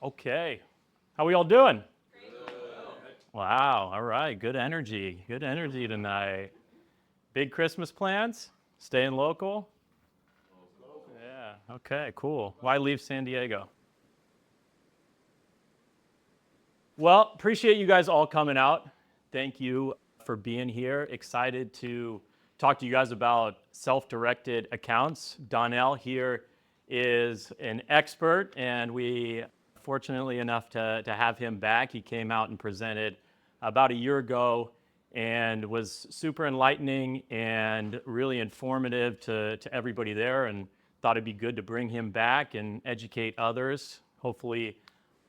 Okay. How we all doing? Wow. All right. Good energy. Good energy tonight. Big Christmas plans? Staying local? Yeah. Okay, cool. Why leave San Diego? Well, appreciate you guys all coming out. Thank you for being here. Excited to talk to you guys about self-directed accounts. Donnell here is an expert, and we fortunately enough to have him back. He came out and presented about a year ago and was super enlightening and really informative to everybody there, and thought it'd be good to bring him back and educate others. Hopefully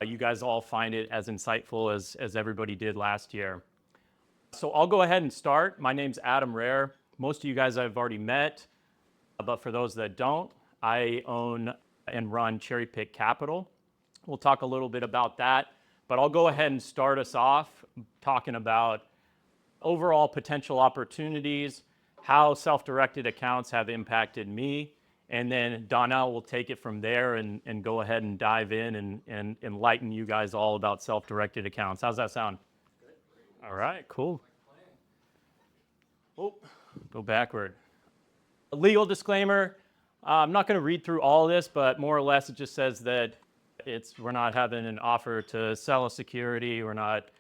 you guys all find it as insightful as everybody did last year. So I'll go ahead and start. My name's Adam Rahrer. Most of you guys I've already met, but for those that don't, I own and run Cherrypick Capital. We'll talk a little bit about that, but I'll go ahead and start us off talking about overall potential opportunities, how self-directed accounts have impacted me, and then Donnell will take it from there and go ahead and dive in and enlighten you guys all about self-directed accounts. How's that sound? Good. All right, cool. Oh, go backward. A legal disclaimer. I'm not going to read through all of this, but more or less it just says that we're not having an offer to sell a security. We're not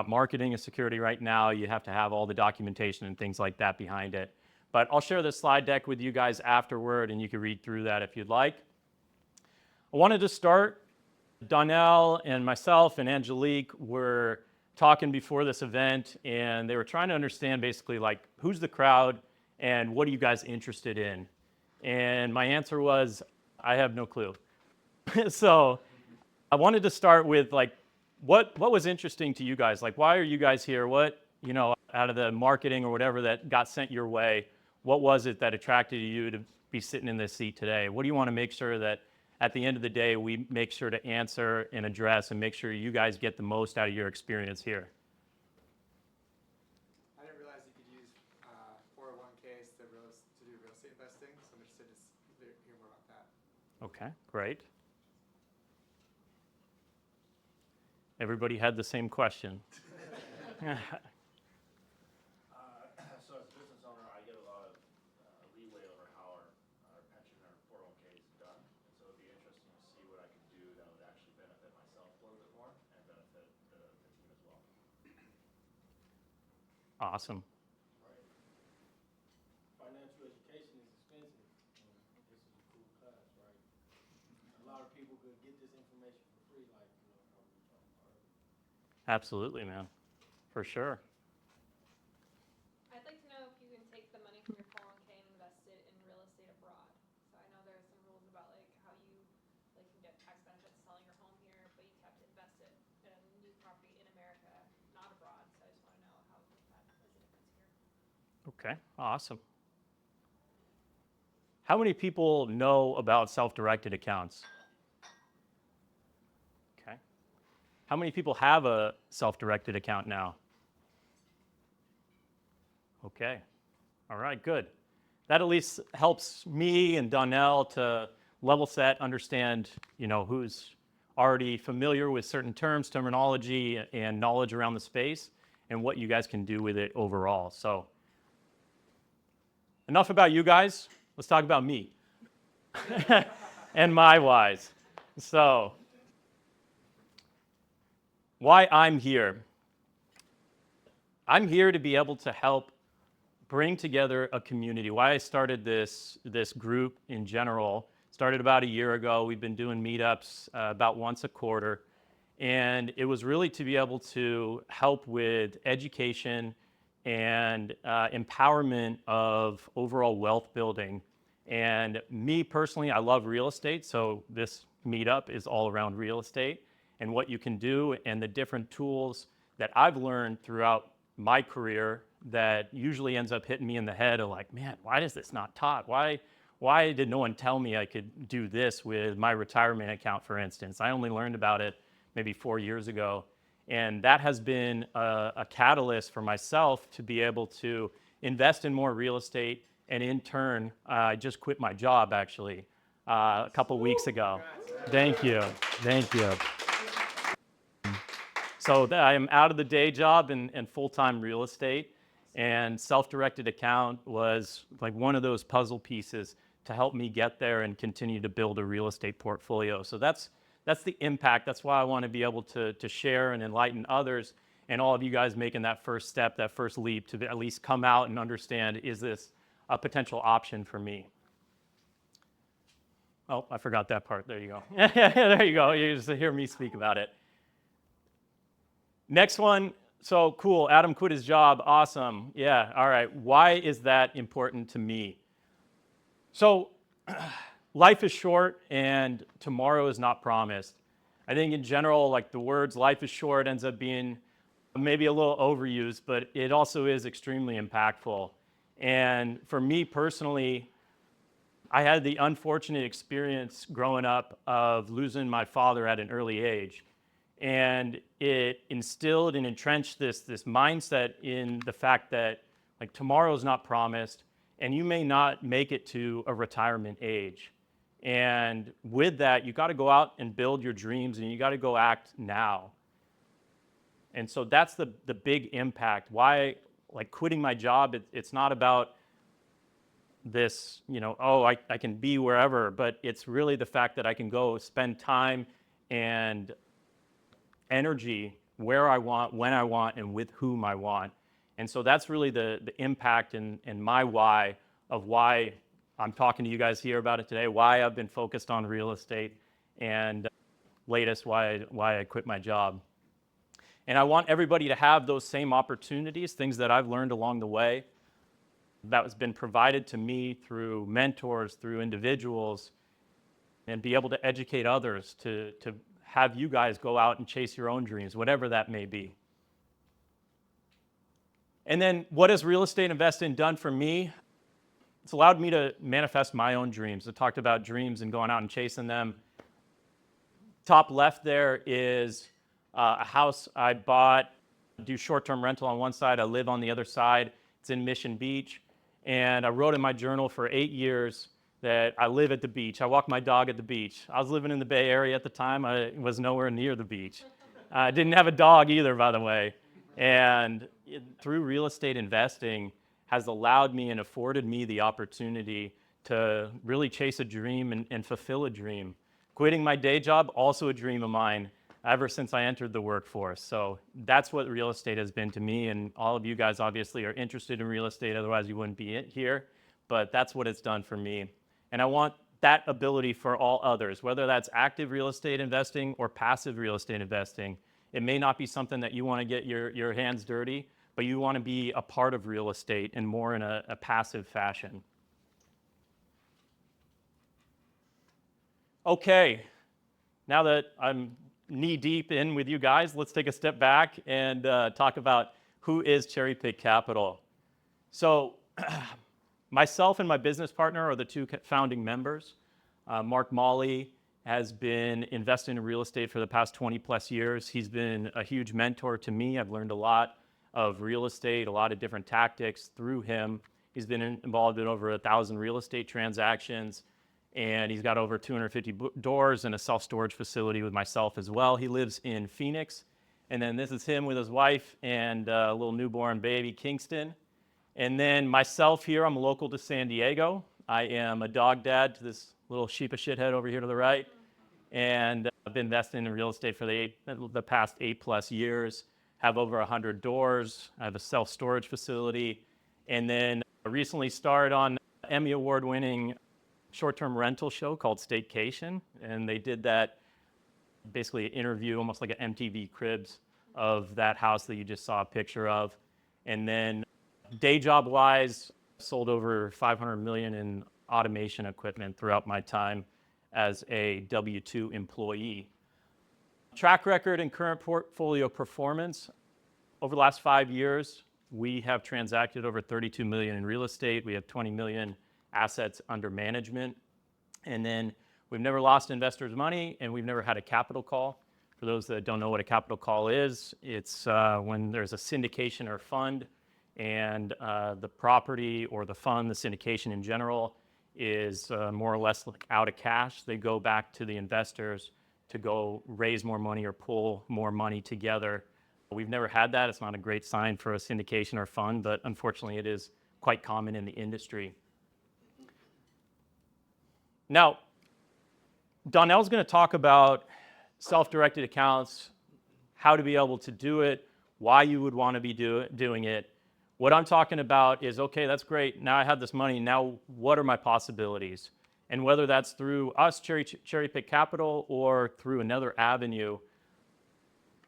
marketing a security right now. You have to have all the documentation and things like that behind it. But I'll share this slide deck with you guys afterward, and you can read through that if you'd like. I wanted to start. Donnell and myself and Angelique were talking before this event, and they were trying to understand basically like who's the crowd and what are you guys interested in? And my answer was, I have no clue. So I wanted to start with like, what was interesting to you guys? Like, why are you guys here? What, out of the marketing or whatever that got sent your way, what was it that attracted you to be sitting in this seat today? What do you want to make sure that at the end of the day, we make sure to answer and address and make sure you guys get the most out of your experience here? I didn't realize you could use 401ks to do real estate investing, so I'm interested to hear more about that. Okay, great. Everybody had the same question. So as a business owner, I get a lot of leeway over how our pension or 401k is done. And so it'd be interesting to see what I could do that would actually benefit myself a little bit more and benefit the team as well. Awesome. Right. Financial education is expensive. And this is a cool class, right? A lot of people could get this information for free, like how we were talking about earlier. Absolutely, man. For sure. I'd like to know if you can take the money from your 401k and invest it in real estate abroad. So I know there's some rules about like how you can get tax benefits selling your home here, but you have to invest it in a new property in America, not abroad. So I just want to know how that is a difference here. Okay, awesome. How many people know about self-directed accounts? Okay. How many people have a self-directed account now? Okay. All right, good. That at least helps me and Donnell to level set, understand, who's already familiar with certain terms, terminology, and knowledge around the space, and what you guys can do with it overall. So, enough about you guys. Let's talk about me and my whys. So, why I'm here. I'm here to be able to help bring together a community. Why I started this group in general, started about a year ago. We've been doing meetups about once a quarter. And it was really to be able to help with education and empowerment of overall wealth building. And me personally, I love real estate. So this meetup is all around real estate and what you can do and the different tools that I've learned throughout my career that usually ends up hitting me in the head of like, man, why is this not taught? Why did no one tell me I could do this with my retirement account, for instance? I only learned about it maybe 4 years ago. And that has been a catalyst for myself to be able to invest in more real estate. And in turn, I just quit my job actually a couple weeks ago. Thank you. Thank you. So I am out of the day job and full-time real estate, and self-directed account was like one of those puzzle pieces to help me get there and continue to build a real estate portfolio. So that's the impact. That's why I want to be able to share and enlighten others, and all of you guys making that first step, that first leap to at least come out and understand, is this a potential option for me? Oh, I forgot that part. There you go. There you go. You just hear me speak about it. Next one. So cool. Adam quit his job. Awesome. Yeah. All right. Why is that important to me? So life is short and tomorrow is not promised. I think in general, like the words life is short ends up being maybe a little overused, but it also is extremely impactful. And for me personally, I had the unfortunate experience growing up of losing my father at an early age. And it instilled and entrenched this mindset in the fact that like tomorrow's not promised and you may not make it to a retirement age. And with that, you got to go out and build your dreams and you got to go act now. And so that's the big impact. Why, like quitting my job, it's not about this, I can be wherever, but it's really the fact that I can go spend time and energy where I want, when I want, and with whom I want. And so that's really the impact and my why of why I'm talking to you guys here about it today, why I've been focused on real estate, and latest why I quit my job. And I want everybody to have those same opportunities, things that I've learned along the way that has been provided to me through mentors, through individuals, and be able to educate others to have you guys go out and chase your own dreams, whatever that may be. And then what has real estate investing done for me? It's allowed me to manifest my own dreams. I talked about dreams and going out and chasing them. Top left there is a house I bought, do short-term rental on one side, I live on the other side. It's in Mission Beach. And I wrote in my journal for 8 years that I live at the beach. I walk my dog at the beach. I was living in the Bay Area at the time. I was nowhere near the beach. I didn't have a dog either, by the way. And through real estate investing has allowed me and afforded me the opportunity to really chase a dream and fulfill a dream. Quitting my day job, also a dream of mine ever since I entered the workforce. So that's what real estate has been to me, and all of you guys obviously are interested in real estate, otherwise you wouldn't be here, but that's what it's done for me. And I want that ability for all others, whether that's active real estate investing or passive real estate investing. It may not be something that you want to get your hands dirty, but you want to be a part of real estate and more in a passive fashion. Okay, now that I'm knee-deep in with you guys, let's take a step back and talk about who is Cherrypick Capital. So myself and my business partner are the two founding members. Mark Molly has been investing in real estate for the past 20 plus years. He's been a huge mentor to me. I've learned a lot of real estate, a lot of different tactics through him. He's been involved in over 1,000 real estate transactions, and he's got over 250 doors and a self-storage facility with myself as well. He lives in Phoenix. And then this is him with his wife and a little newborn baby, Kingston. And then myself here, I'm local to San Diego. I am a dog dad to this little sheep of shithead over here to the right. And I've been investing in real estate for the past 8+ years, have over 100 doors. I have a self-storage facility. And then I recently starred on Emmy Award-winning short-term rental show called Staycation. And they did that, basically an interview, almost like an MTV Cribs of that house that you just saw a picture of. And then day job-wise, sold over $500 million in automation equipment throughout my time as a W-2 employee. Track record and current portfolio performance. Over the last 5 years, we have transacted over $32 million in real estate. We have 20 million assets under management. And then we've never lost investors' money, and we've never had a capital call. For those that don't know what a capital call is, it's when there's a syndication or fund, and the property or the fund, the syndication in general, is more or less like out of cash. They go back to the investors to go raise more money or pull more money together. We've never had that. It's not a great sign for a syndication or fund, but unfortunately it is quite common in the industry. Now, Donnell's going to talk about self-directed accounts, how to be able to do it, why you would want to be doing it. What I'm talking about is, okay, that's great. Now I have this money. Now what are my possibilities? And whether that's through us, Cherrypick Capital, or through another avenue,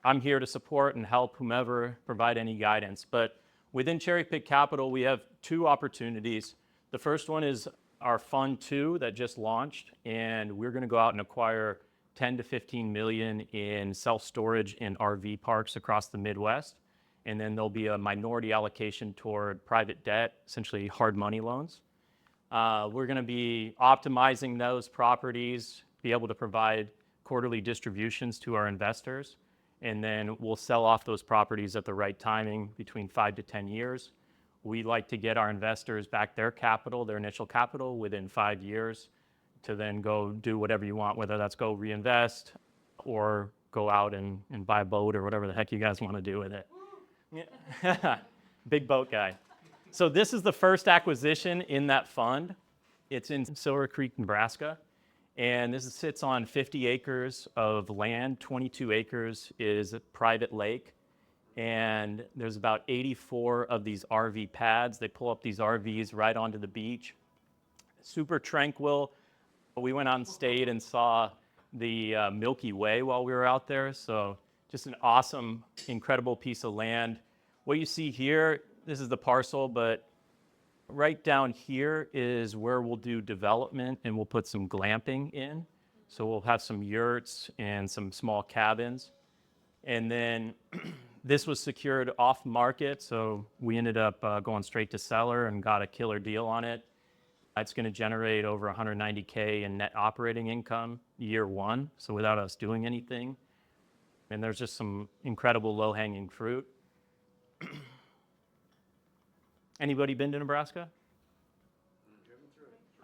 I'm here to support and help whomever, provide any guidance. But within Cherrypick Capital, we have two opportunities. The first one is our Fund 2 that just launched, and we're going to go out and acquire 10 to 15 million in self-storage and RV parks across the Midwest. And then there'll be a minority allocation toward private debt, essentially hard money loans. We're going to be optimizing those properties, be able to provide quarterly distributions to our investors, and then we'll sell off those properties at the right timing between 5 to 10 years. We like to get our investors back their capital, their initial capital, within 5 years to then go do whatever you want, whether that's go reinvest or go out and buy a boat or whatever the heck you guys want to do with it. Yeah. Big boat guy. So this is the first acquisition in that fund. It's in Silver Creek, Nebraska. And this sits on 50 acres of land. 22 acres is a private lake. And there's about 84 of these RV pads. They pull up these RVs right onto the beach. Super tranquil. We went out and stayed and saw the Milky Way while we were out there. So just an awesome, incredible piece of land. What you see here, this is the parcel, but right down here is where we'll do development and we'll put some glamping in. So we'll have some yurts and some small cabins. And then this was secured off market, so we ended up going straight to seller and got a killer deal on it. It's going to generate over $190K in net operating income year one, so without us doing anything. And there's just some incredible low-hanging fruit. Anybody been to Nebraska?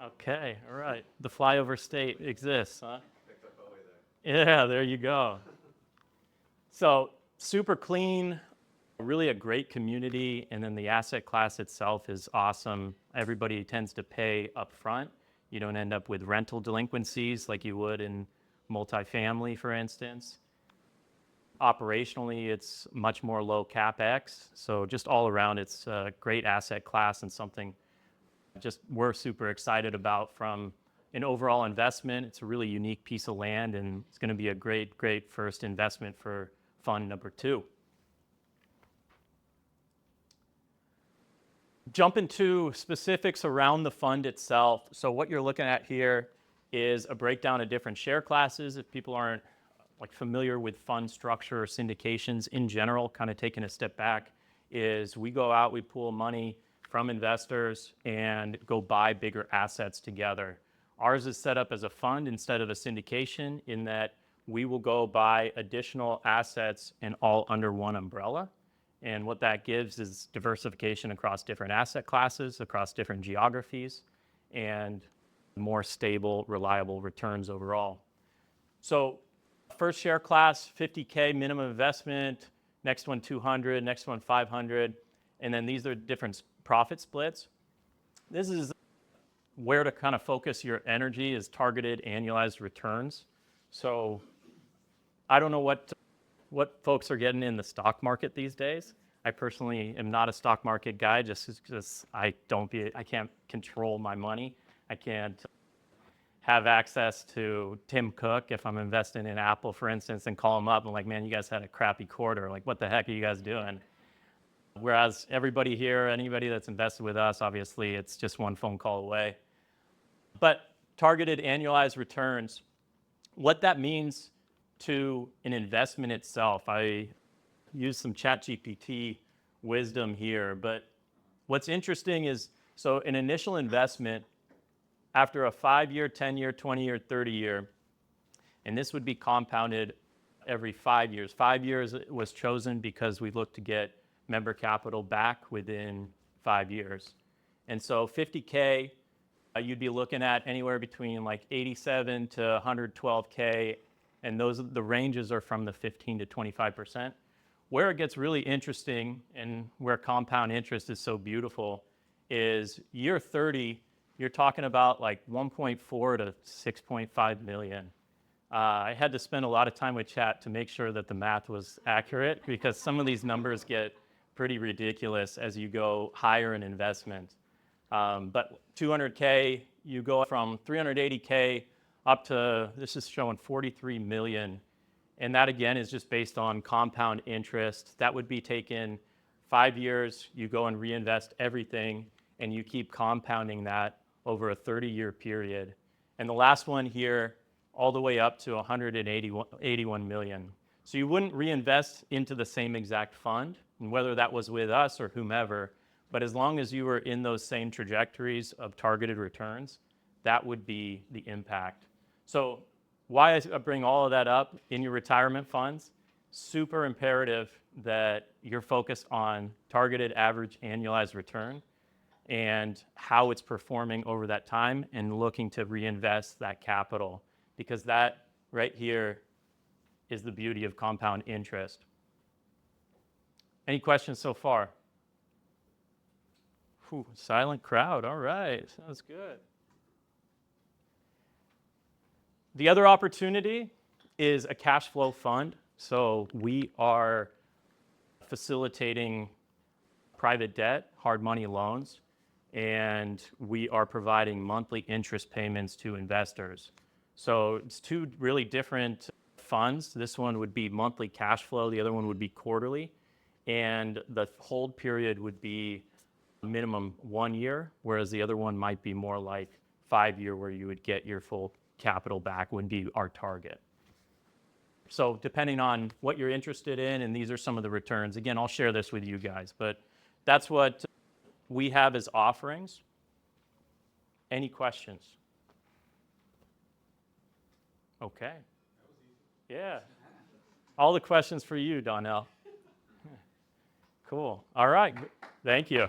Okay, all right. The flyover state exists, huh? Yeah, there you go. So super clean, really a great community, and then the asset class itself is awesome. Everybody tends to pay up front. You don't end up with rental delinquencies like you would in multifamily, for instance. Operationally, it's much more low CapEx. So just all around, it's a great asset class and something just we're super excited about from an overall investment. It's a really unique piece of land, and it's going to be a great, great first investment for fund number 2. Jump into specifics around the fund itself. So what you're looking at here is a breakdown of different share classes. If people aren't familiar with fund structure or syndications in general, kind of taking a step back, is we go out, we pool money from investors and go buy bigger assets together. Ours is set up as a fund instead of a syndication in that we will go buy additional assets and all under one umbrella. And what that gives is diversification across different asset classes, across different geographies, and more stable, reliable returns overall. So first share class, 50K minimum investment, next one 200, next one 500, and then these are different profit splits. This is where to kind of focus your energy is targeted annualized returns. So I don't know what folks are getting in the stock market these days. I personally am not a stock market guy just because I can't control my money. I can't have access to Tim Cook if I'm investing in Apple, for instance, and call him up and like, man, you guys had a crappy quarter. Like, what the heck are you guys doing? Whereas everybody here, anybody that's invested with us, obviously, it's just one phone call away. But targeted annualized returns, what that means to an investment itself, I use some ChatGPT wisdom here, but what's interesting is, so an initial investment after a 5-year, 10-year, 20-year, 30-year, and this would be compounded every 5 years. 5 years was chosen because we looked to get member capital back within 5 years. And so 50K you'd be looking at anywhere between like 87 to 112K, and the ranges are from the 15 to 25%. Where it gets really interesting and where compound interest is so beautiful is year 30, you're talking about like 1.4 to 6.5 million. I had to spend a lot of time with chat to make sure that the math was accurate, because some of these numbers get pretty ridiculous as you go higher in investment. But 200K, you go from 380K up to, this is showing 43 million. And that again is just based on compound interest. That would be taken 5 years, you go and reinvest everything, and you keep compounding that over a 30-year period. And the last one here, all the way up to 181 million. So you wouldn't reinvest into the same exact fund, and whether that was with us or whomever, but as long as you were in those same trajectories of targeted returns, that would be the impact. So why I bring all of that up in your retirement funds, super imperative that you're focused on targeted average annualized return and how it's performing over that time, and looking to reinvest that capital, because that right here is the beauty of compound interest. Any questions so far? Whew, silent crowd. All right, sounds good. The other opportunity is a cash flow fund. So we are facilitating private debt, hard money loans, and we are providing monthly interest payments to investors. So it's two really different funds. This one would be monthly cash flow, the other one would be quarterly, and the hold period would be minimum 1 year, whereas the other one might be more like 5 year, where you would get your full capital back, would be our target. So depending on what you're interested in, and these are some of the returns. Again, I'll share this with you guys, but that's what we have as offerings. Any questions? Okay. Yeah. All the questions for you, Donnell. Cool. All right. Thank you.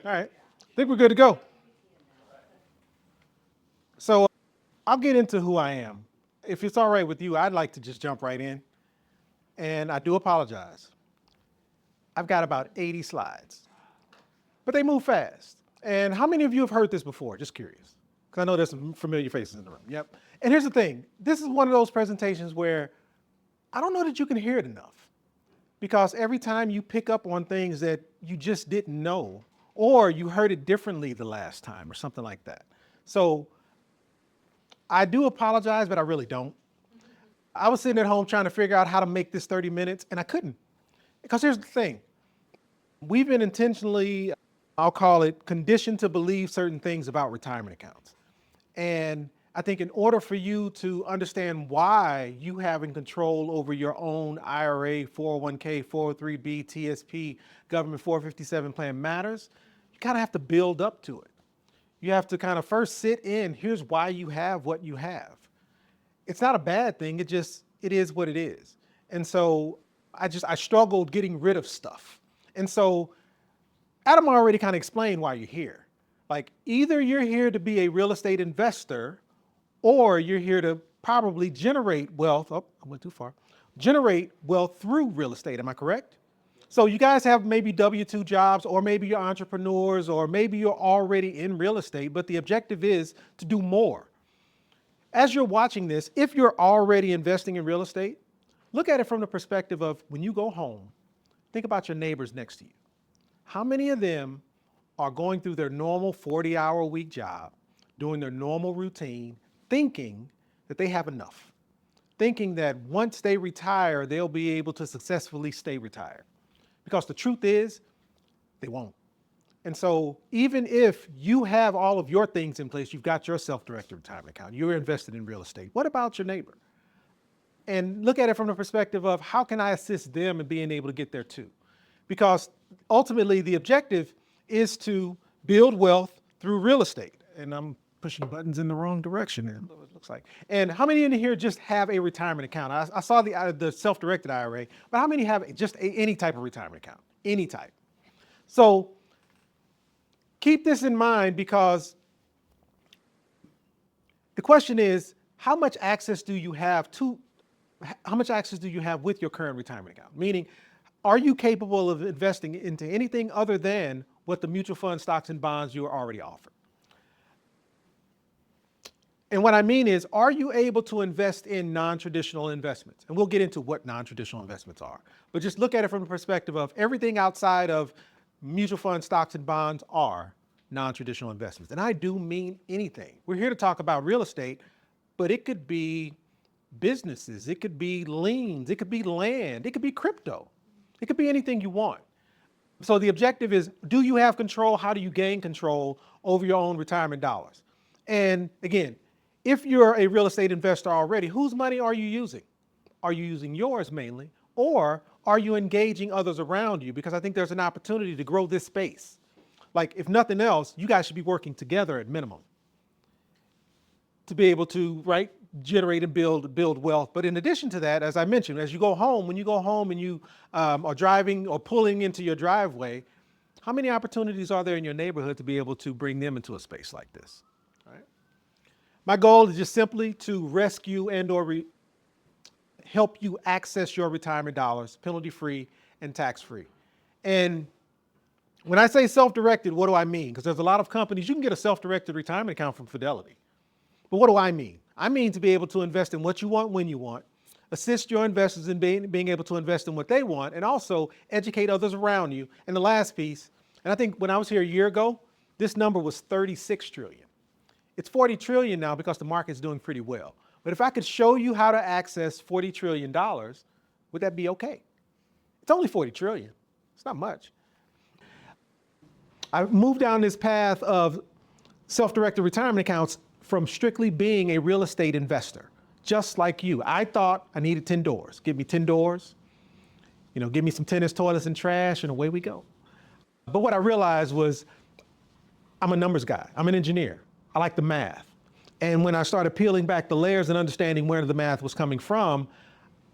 All right, I think we're good to go. So I'll get into who I am. If it's all right with you, I'd like to just jump right in. And I do apologize. I've got about 80 slides, but they move fast. And how many of you have heard this before? Just curious, because I know there's some familiar faces in the room. Yep. And here's the thing. This is one of those presentations where I don't know that you can hear it enough, because every time you pick up on things that you just didn't know, or you heard it differently the last time or something like that. So I do apologize, but I really don't. I was sitting at home trying to figure out how to make this 30 minutes, and I couldn't. Because here's the thing. We've been intentionally, I'll call it, conditioned to believe certain things about retirement accounts. And I think in order for you to understand why you having control over your own IRA, 401k, 403b, TSP, government 457 plan matters, you kind of have to build up to it. You have to kind of first sit in, here's why you have what you have. It's not a bad thing, it is what it is. And so I struggled getting rid of stuff. And so Adam already kind of explained why you're here. Like, either you're here to be a real estate investor, or you're here to probably generate wealth. Oh, I went too far. Generate wealth through real estate. Am I correct? So you guys have maybe W-2 jobs, or maybe you're entrepreneurs, or maybe you're already in real estate, but the objective is to do more. As you're watching this, if you're already investing in real estate, look at it from the perspective of when you go home, think about your neighbors next to you. How many of them are going through their normal 40-hour-a-week job, doing their normal routine, thinking that they have enough, thinking that once they retire, they'll be able to successfully stay retired? Because the truth is, they won't. And so even if you have all of your things in place, you've got your self-directed retirement account, you're invested in real estate, what about your neighbor? And look at it from the perspective of, how can I assist them in being able to get there too? Because ultimately the objective is to build wealth through real estate. And I'm pushing buttons in the wrong direction, it looks like. And how many in here just have a retirement account? I saw the self-directed IRA, but how many have just any type of retirement account? Any type. So keep this in mind, because the question is, how much access do you have with your current retirement account? Meaning, are you capable of investing into anything other than what the mutual fund stocks and bonds you are already offered? And what I mean is, are you able to invest in non-traditional investments? And we'll get into what non-traditional investments are. But just look at it from the perspective of everything outside of mutual fund stocks and bonds are non-traditional investments. And I do mean anything. We're here to talk about real estate, but it could be businesses, it could be liens, it could be land, it could be crypto. It could be anything you want. So the objective is, do you have control? How do you gain control over your own retirement dollars? And again, if you're a real estate investor already, whose money are you using? Are you using yours mainly, or are you engaging others around you? Because I think there's an opportunity to grow this space. Like, if nothing else, you guys should be working together at minimum to be able to, right, generate and build wealth. But in addition to that, as I mentioned, as you go home, when you go home and you are driving or pulling into your driveway, how many opportunities are there in your neighborhood to be able to bring them into a space like this? My goal is just simply to rescue and or help you access your retirement dollars, penalty-free and tax-free. And when I say self-directed, what do I mean? Because there's a lot of companies, you can get a self-directed retirement account from Fidelity. But what do I mean? I mean to be able to invest in what you want, when you want, assist your investors in being able to invest in what they want, and also educate others around you. And the last piece, and I think when I was here a year ago, this number was 36 trillion. It's 40 trillion now because the market's doing pretty well. But if I could show you how to access $40 trillion, would that be okay? It's only 40 trillion. It's not much. I moved down this path of self-directed retirement accounts from strictly being a real estate investor, just like you. I thought I needed 10 doors. Give me 10 doors, give me some tennis toilets and trash, and away we go. But what I realized was, I'm a numbers guy. I'm an engineer. I like the math. And when I started peeling back the layers and understanding where the math was coming from,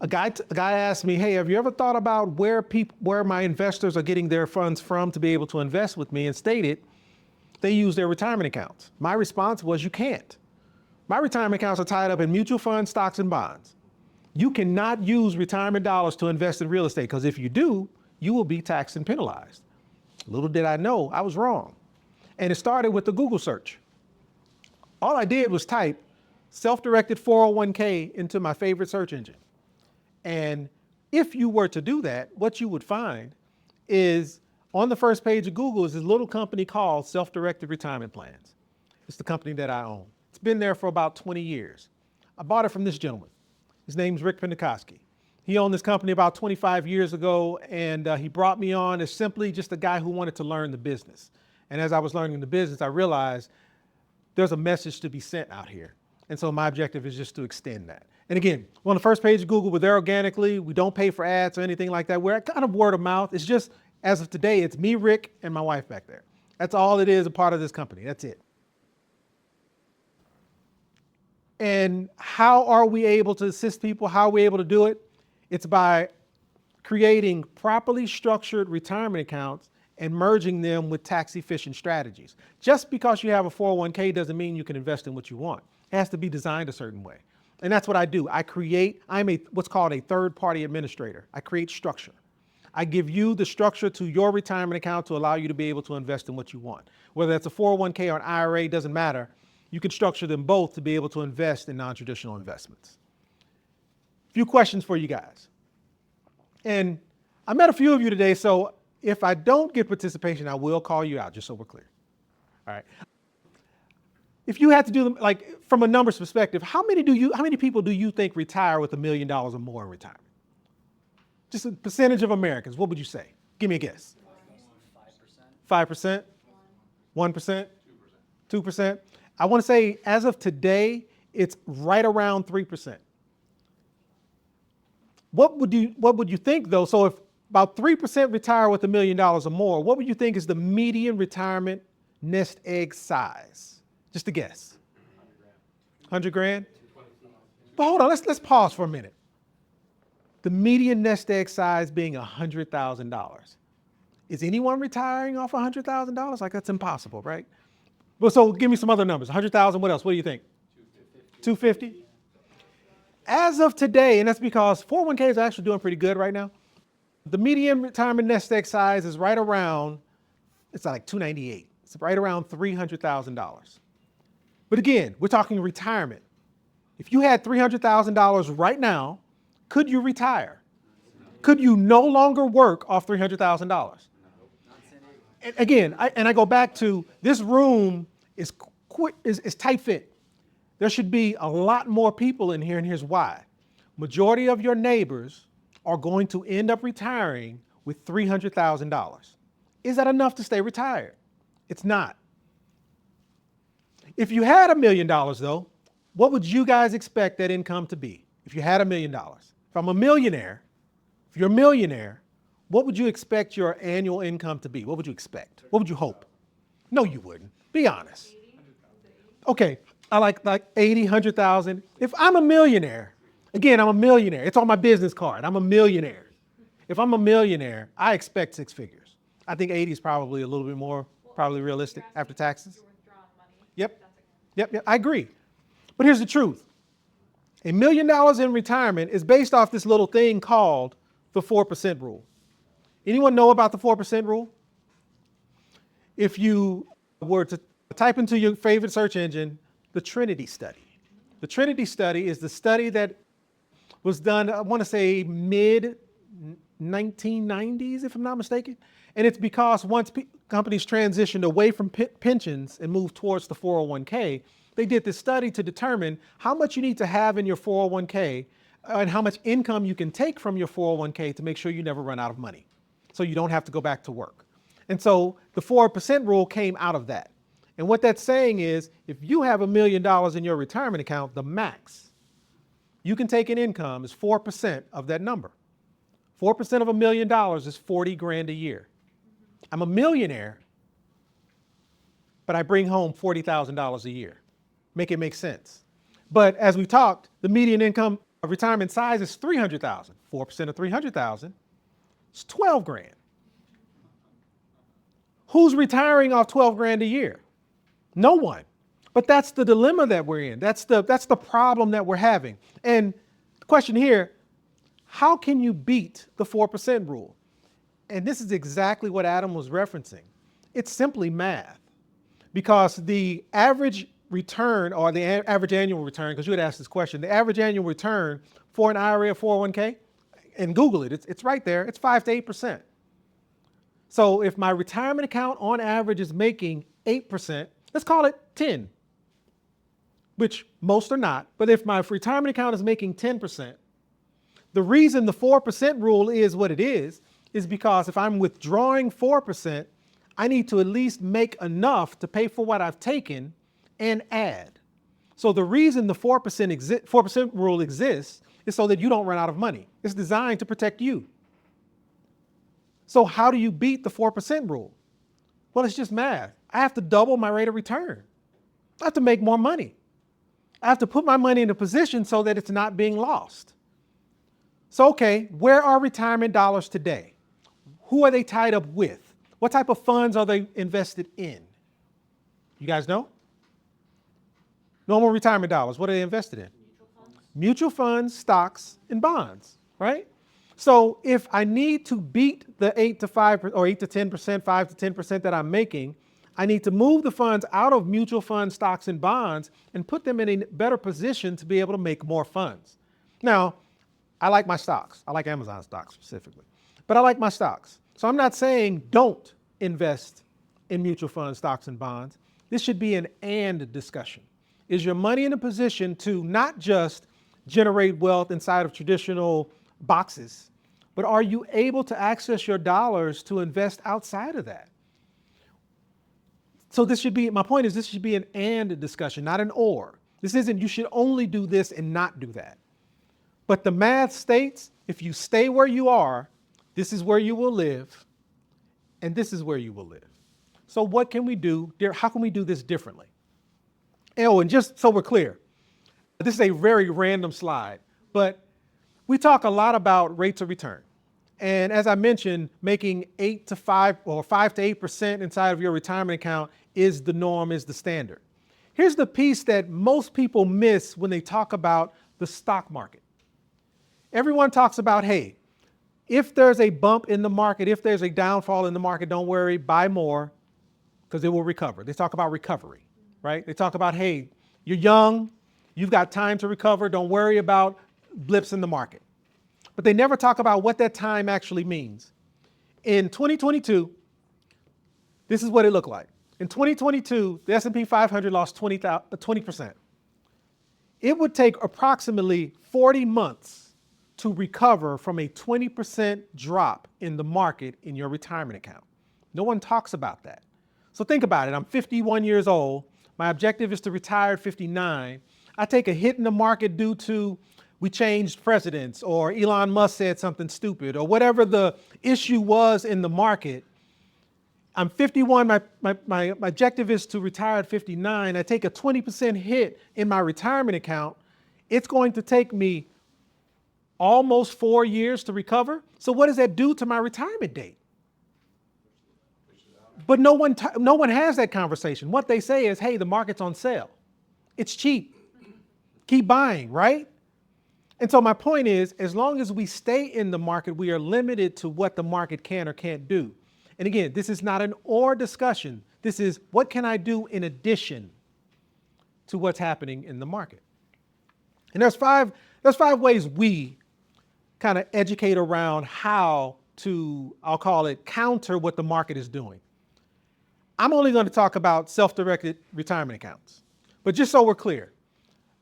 a guy asked me, hey, have you ever thought about where my investors are getting their funds from to be able to invest with me? And stated they use their retirement accounts. My response was, you can't. My retirement accounts are tied up in mutual funds, stocks, and bonds. You cannot use retirement dollars to invest in real estate, because if you do, you will be taxed and penalized. Little did I know, I was wrong. And it started with the Google search. All I did was type self-directed 401k into my favorite search engine. And if you were to do that, what you would find is on the first page of Google is this little company called Self-Directed Retirement Plans. It's the company that I own. It's been there for about 20 years. I bought it from this gentleman. His name's Rick Pendekoski. He owned this company about 25 years ago, and he brought me on as simply just a guy who wanted to learn the business. And as I was learning the business, I realized there's a message to be sent out here. And so my objective is just to extend that. And again, we're on the first page of Google. We're there organically. We don't pay for ads or anything like that. We're kind of word of mouth. It's just, as of today, it's me, Rick, and my wife back there. That's all it is, a part of this company. That's it. And how are we able to assist people? How are we able to do it? It's by creating properly structured retirement accounts and merging them with tax-efficient strategies. Just because you have a 401k doesn't mean you can invest in what you want. It has to be designed a certain way. And that's what I do. I'm what's called a third-party administrator. I create structure. I give you the structure to your retirement account to allow you to be able to invest in what you want. Whether that's a 401k or an IRA, doesn't matter. You can structure them both to be able to invest in non-traditional investments. A few questions for you guys. And I met a few of you today, so if I don't get participation, I will call you out, just so we're clear. All right. If you had to do them, like from a numbers perspective, how many people do you think retire with $1 million or more in retirement? Just a percentage of Americans, what would you say? Give me a guess. 5%? 1%? 2%? I want to say, as of today, it's right around 3%. What would you think though? So if about 3% retire with $1 million or more, what would you think is the median retirement nest egg size? Just a guess. 100 grand? But hold on, let's pause for a minute. The median nest egg size being $100,000. Is anyone retiring off $100,000? Like, that's impossible, right? Well, so give me some other numbers. 100,000, what else? What do you think? 250? As of today, and that's because 401ks are actually doing pretty good right now. The median retirement nest egg size is right around, it's like 298. It's right around $300,000. But again, we're talking retirement. If you had $300,000 right now, could you retire? Could you no longer work off $300,000? And again, I go back to this room is tight fit. There should be a lot more people in here, and here's why. Majority of your neighbors are going to end up retiring with $300,000. Is that enough to stay retired? It's not. If you had $1 million though, what would you guys expect that income to be? If you had $1 million, if I'm a millionaire, if you're a millionaire, what would you expect your annual income to be? What would you expect? What would you hope? No, you wouldn't. Be honest. Okay, I like 80, 100,000. If I'm a millionaire, again, I'm a millionaire. It's on my business card. I'm a millionaire. If I'm a millionaire, I expect 6 figures. I think 80 is probably a little bit more, probably realistic after taxes. Yep, I agree. But here's the truth. $1 million in retirement is based off this little thing called the 4% rule. Anyone know about the 4% rule? If you were to type into your favorite search engine, the Trinity study. The Trinity study is the study that was done, I want to say mid-1990s, if I'm not mistaken. And it's because once companies transitioned away from pensions and moved towards the 401k, they did this study to determine how much you need to have in your 401k and how much income you can take from your 401k to make sure you never run out of money, so you don't have to go back to work. And so the 4% rule came out of that. And what that's saying is, if you have $1 million in your retirement account, the max you can take in income is 4% of that number. 4% of $1 million is 40 grand a year. I'm a millionaire, but I bring home $40,000 a year. Make it make sense. But as we talked, the median income of retirement size is 300,000. 4% of 300,000 is 12 grand. Who's retiring off 12 grand a year? No one. But that's the dilemma that we're in. That's the problem that we're having. And the question here, how can you beat the 4% rule? And this is exactly what Adam was referencing. It's simply math. Because the average return, or the average annual return, because you had asked this question, the average annual return for an IRA or 401k, and Google it, it's right there, it's 5 to 8%. So if my retirement account on average is making 8%, let's call it 10, which most are not, but if my retirement account is making 10%, the reason the 4% rule is what it is because if I'm withdrawing 4%, I need to at least make enough to pay for what I've taken and add. So the reason the 4% rule exists is so that you don't run out of money. It's designed to protect you. So how do you beat the 4% rule? Well, it's just math. I have to double my rate of return. I have to make more money. I have to put my money in a position so that it's not being lost. So, okay, where are retirement dollars today? Who are they tied up with? What type of funds are they invested in? You guys know? Normal retirement dollars, what are they invested in? Mutual funds, stocks, and bonds, right? So if I need to beat the 8 to 5 or 8 to 10%, 5 to 10% that I'm making, I need to move the funds out of mutual funds, stocks, and bonds and put them in a better position to be able to make more funds. Now, I like my stocks. I like Amazon stocks specifically, but I like my stocks. So I'm not saying don't invest in mutual funds, stocks, and bonds. This should be an and discussion. Is your money in a position to not just generate wealth inside of traditional boxes, but are you able to access your dollars to invest outside of that? So my point is this should be an and discussion, not an or. This isn't you should only do this and not do that. But the math states if you stay where you are, this is where you will live, and this is where you will live. So what can we do? How can we do this differently? Oh, and just so we're clear, This is a very random slide, but we talk a lot about rates of return. And as I mentioned, making 8 to 5 or 5 to 8% inside of your retirement account is the norm, is the standard. Here's the piece that most people miss when they talk about the stock market. Everyone talks about, hey, if there's a bump in the market, if there's a downfall in the market, don't worry, buy more because it will recover. They talk about recovery, right? They talk about, hey, you're young, you've got time to recover, don't worry about blips in the market. But they never talk about what that time actually means. In 2022, this is what it looked like. In 2022, the S&P 500 lost 20%. It would take approximately 40 months to recover from a 20% drop in the market in your retirement account. No one talks about that. So think about it. I'm 51 years old. My objective is to retire at 59. I take a hit in the market due to we changed presidents or Elon Musk said something stupid or whatever the issue was in the market. I'm 51, my objective is to retire at 59. I take a 20% hit in my retirement account. It's going to take me almost 4 years to recover. So what does that do to my retirement date? But no one has that conversation. What they say is, hey, the market's on sale. It's cheap. Keep buying, right? And so my point is, as long as we stay in the market, we are limited to what the market can or can't do. And again, this is not an or discussion. This is what can I do in addition to what's happening in the market? And there's five ways we kind of educate around how to, I'll call it, counter what the market is doing. I'm only going to talk about self-directed retirement accounts. But just so we're clear,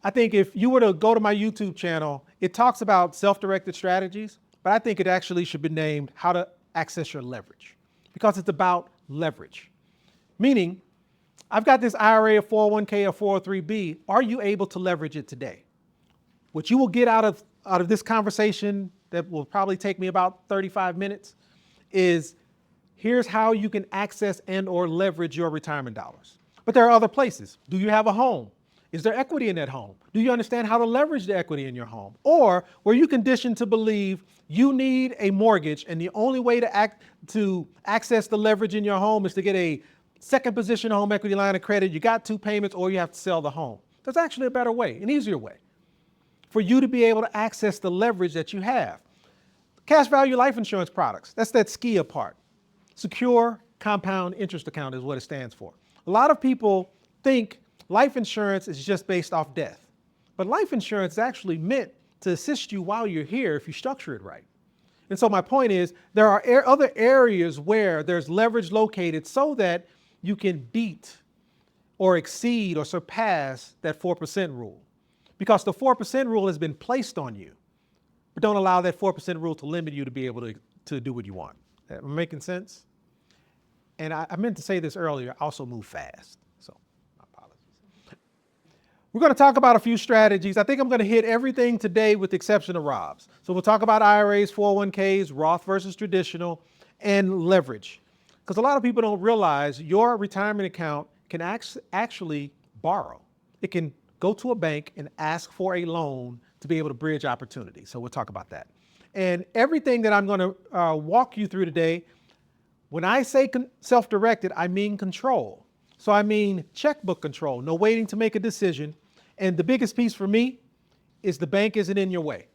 I think if you were to go to my YouTube channel, it talks about self-directed strategies, but I think it actually should be named how to access your leverage, because it's about leverage. Meaning, I've got this IRA, a 401k, a 403b. Are you able to leverage it today? What you will get out of this conversation that will probably take me about 35 minutes is here's how you can access and or leverage your retirement dollars. But there are other places. Do you have a home? Is there equity in that home? Do you understand how to leverage the equity in your home? Or were you conditioned to believe you need a mortgage and the only way to access the leverage in your home is to get a second position home equity line of credit, you got 2 payments, or you have to sell the home? There's actually a better way, an easier way for you to be able to access the leverage that you have. Cash value life insurance products, that's that SKIA part. Secure compound interest account is what it stands for. A lot of people think life insurance is just based off death. But life insurance is actually meant to assist you while you're here if you structure it right. And so my point is there are other areas where there's leverage located so that you can beat or exceed or surpass that 4% rule. Because the 4% rule has been placed on you. But don't allow that 4% rule to limit you to be able to do what you want. Am I making sense? And I meant to say this earlier, also move fast. So my apologies. We're going to talk about a few strategies. I think I'm going to hit everything today with the exception of Rob's. So we'll talk about IRAs, 401ks, Roth versus traditional, and leverage. Because a lot of people don't realize your retirement account can actually borrow. It can go to a bank and ask for a loan to be able to bridge opportunity. So we'll talk about that. And everything that I'm going to walk you through today, when I say self-directed, I mean control. So I mean checkbook control, no waiting to make a decision. And the biggest piece for me is the bank isn't in your way.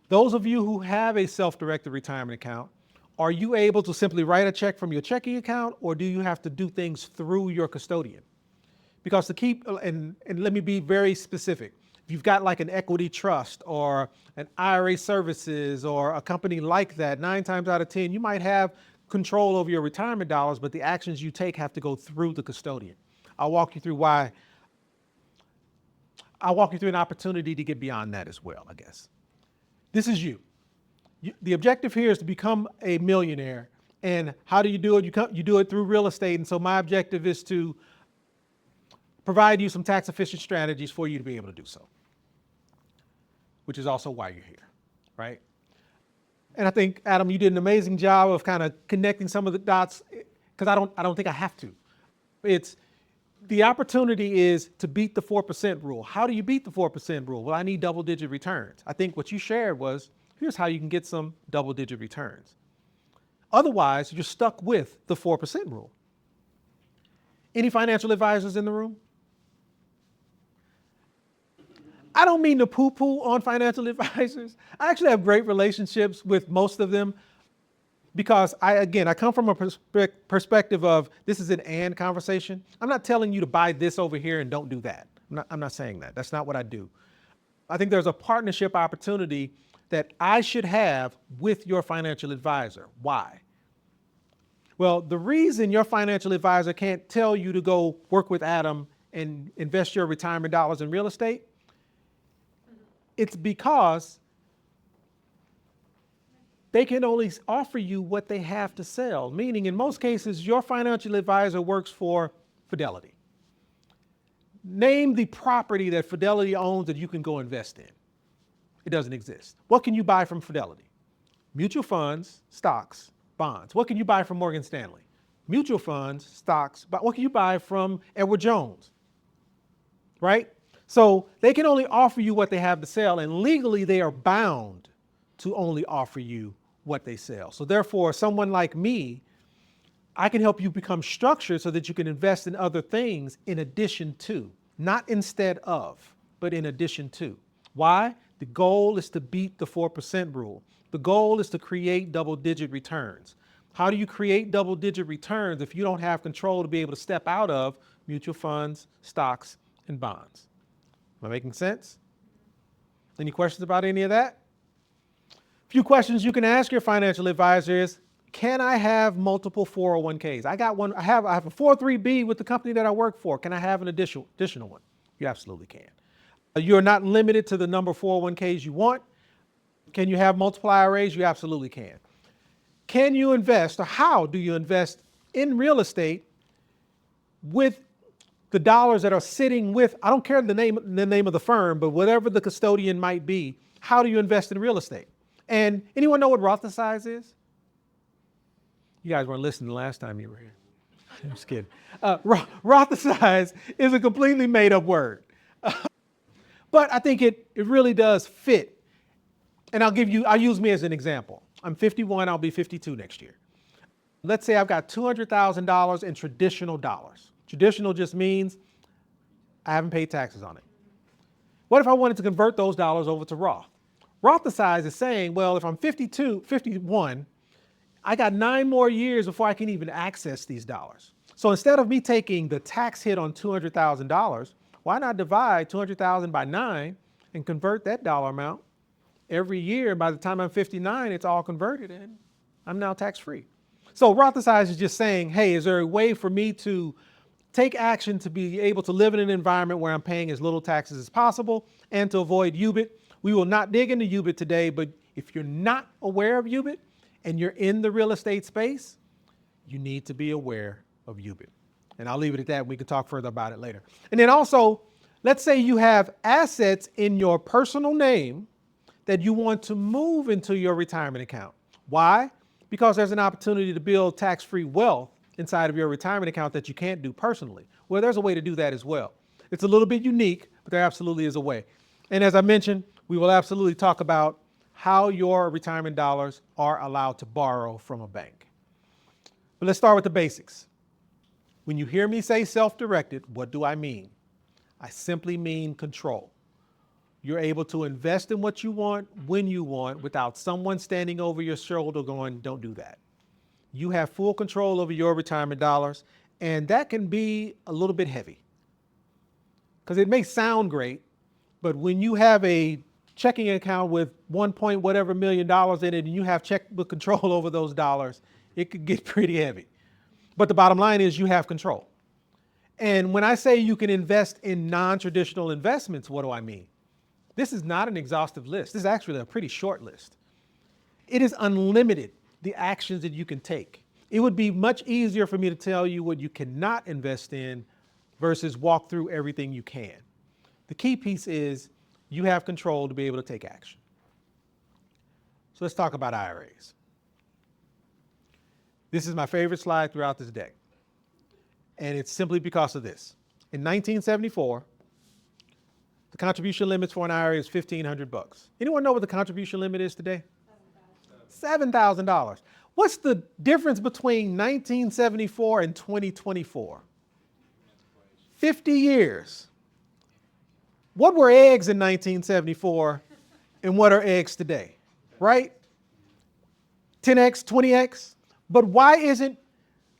Those of you who have a self-directed retirement account, are you able to simply write a check from your checking account, or do you have to do things through your custodian? Because to keep, and let me be very specific, if you've got like an equity trust or an IRA services or a company like that, 9 times out of 10, you might have control over your retirement dollars, but the actions you take have to go through the custodian. I'll walk you through why. I'll walk you through an opportunity to get beyond that as well, I guess. This is you. The objective here is to become a millionaire. And how do you do it? You do it through real estate. And so my objective is to provide you some tax efficient strategies for you to be able to do so, which is also why you're here, right? And I think, Adam, you did an amazing job of kind of connecting some of the dots, because I don't think I have to. It's The opportunity is to beat the 4% rule. How do you beat the 4% rule? Well, I need double-digit returns. I think what you shared was, here's how you can get some double-digit returns. Otherwise, you're stuck with the 4% rule. Any financial advisors in the room? I don't mean to poo-poo on financial advisors. I actually have great relationships with most of them because I come from a perspective of this is an and conversation. I'm not telling you to buy this over here and don't do that. I'm not saying that. That's not what I do. I think there's a partnership opportunity that I should have with your financial advisor. Why? Well, the reason your financial advisor can't tell you to go work with Adam and invest your retirement dollars in real estate, it's because they can only offer you what they have to sell. Meaning, in most cases, your financial advisor works for Fidelity. Name the property that Fidelity owns that you can go invest in. It doesn't exist. What can you buy from Fidelity? Mutual funds, stocks, bonds. What can you buy from Morgan Stanley? Mutual funds, stocks, but what can you buy from Edward Jones? Right? So they can only offer you what they have to sell, and legally they are bound to only offer you what they sell. So therefore, someone like me, I can help you become structured so that you can invest in other things in addition to, not instead of, but in addition to. Why? The goal is to beat the 4% rule. The goal is to create double-digit returns. How do you create double-digit returns if you don't have control to be able to step out of mutual funds, stocks, and bonds? Am I making sense? Any questions about any of that? A few questions you can ask your financial advisor is, can I have multiple 401ks? I got one. I have a 403B with the company that I work for. Can I have an additional one? You absolutely can. You're not limited to the number of 401ks you want. Can you have multiple IRAs? You absolutely can. Can you invest, or how do you invest in real estate with the dollars that are sitting with, I don't care the name of the firm, but whatever the custodian might be, how do you invest in real estate? And anyone know what Rothschild is? You guys weren't listening the last time you were here. I'm just kidding. Rothschild is a completely made up word. But I think it really does fit. And I'll use me as an example. I'm 51, I'll be 52 next year. Let's say I've got $200,000 in traditional dollars. Traditional just means I haven't paid taxes on it. What if I wanted to convert those dollars over to Roth? Rothschild is saying, well, if I'm 51, I got 9 more years before I can even access these dollars. So instead of me taking the tax hit on $200,000, why not divide 200,000 by 9 and convert that dollar amount every year? By the time I'm 59, it's all converted and I'm now tax-free. So Rothschild is just saying, hey, is there a way for me to take action to be able to live in an environment where I'm paying as little taxes as possible and to avoid UBIT? We will not dig into UBIT today, but if you're not aware of UBIT and you're in the real estate space, you need to be aware of UBIT. And I'll leave it at that. We can talk further about it later. And then also, let's say you have assets in your personal name that you want to move into your retirement account. Why? Because there's an opportunity to build tax-free wealth inside of your retirement account that you can't do personally. Well, there's a way to do that as well. It's a little bit unique, but there absolutely is a way. And as I mentioned, we will absolutely talk about how your retirement dollars are allowed to borrow from a bank. But let's start with the basics. When you hear me say self-directed, what do I mean? I simply mean control. You're able to invest in what you want, when you want, without someone standing over your shoulder going, don't do that. You have full control over your retirement dollars, and that can be a little bit heavy. Because it may sound great, but when you have a checking account with $1 million in it and you have checkbook control over those dollars, it could get pretty heavy. But the bottom line is you have control. And when I say you can invest in non-traditional investments, what do I mean? This is not an exhaustive list. This is actually a pretty short list. It is unlimited, the actions that you can take. It would be much easier for me to tell you what you cannot invest in versus walk through everything you can. The key piece is you have control to be able to take action. So let's talk about IRAs. This is my favorite slide throughout this deck. And it's simply because of this. in 1974, the contribution limits for an IRA is $1,500. Anyone know what the contribution limit is today? $7,000. What's the difference between 1974 and 2024? 50 years. What were eggs in 1974 and what are eggs today? Right? 10x, 20x. But why isn't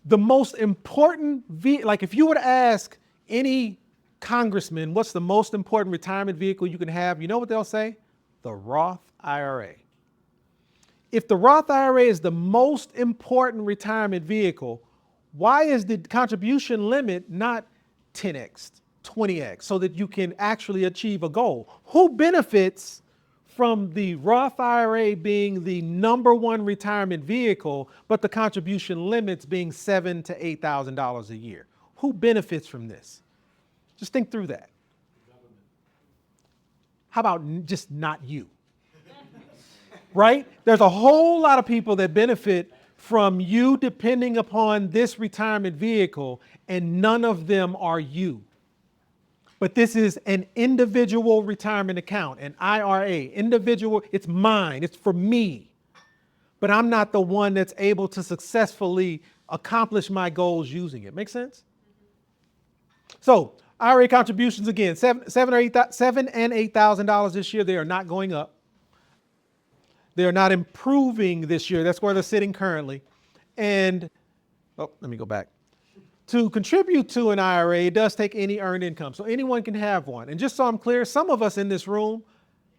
the most important, like if you were to ask any congressman, what's the most important retirement vehicle you can have? You know what they'll say? The Roth IRA. If the Roth IRA is the most important retirement vehicle, why is the contribution limit not 10x, 20x, so that you can actually achieve a goal? Who benefits from the Roth IRA being the number one retirement vehicle, but the contribution limits being $7,000 to $8,000 a year? Who benefits from this? Just think through that. How about just not you? Right? There's a whole lot of people that benefit from you depending upon this retirement vehicle, and none of them are you. But this is an individual retirement account, an IRA, individual, it's mine, it's for me. But I'm not the one that's able to successfully accomplish my goals using it. Make sense? So IRA contributions again, $7,000 and $8,000 this year. They are not going up. They are not improving this year. That's where they're sitting currently. And, let me go back. To contribute to an IRA, it does take any earned income. So anyone can have one. And just so I'm clear, some of us in this room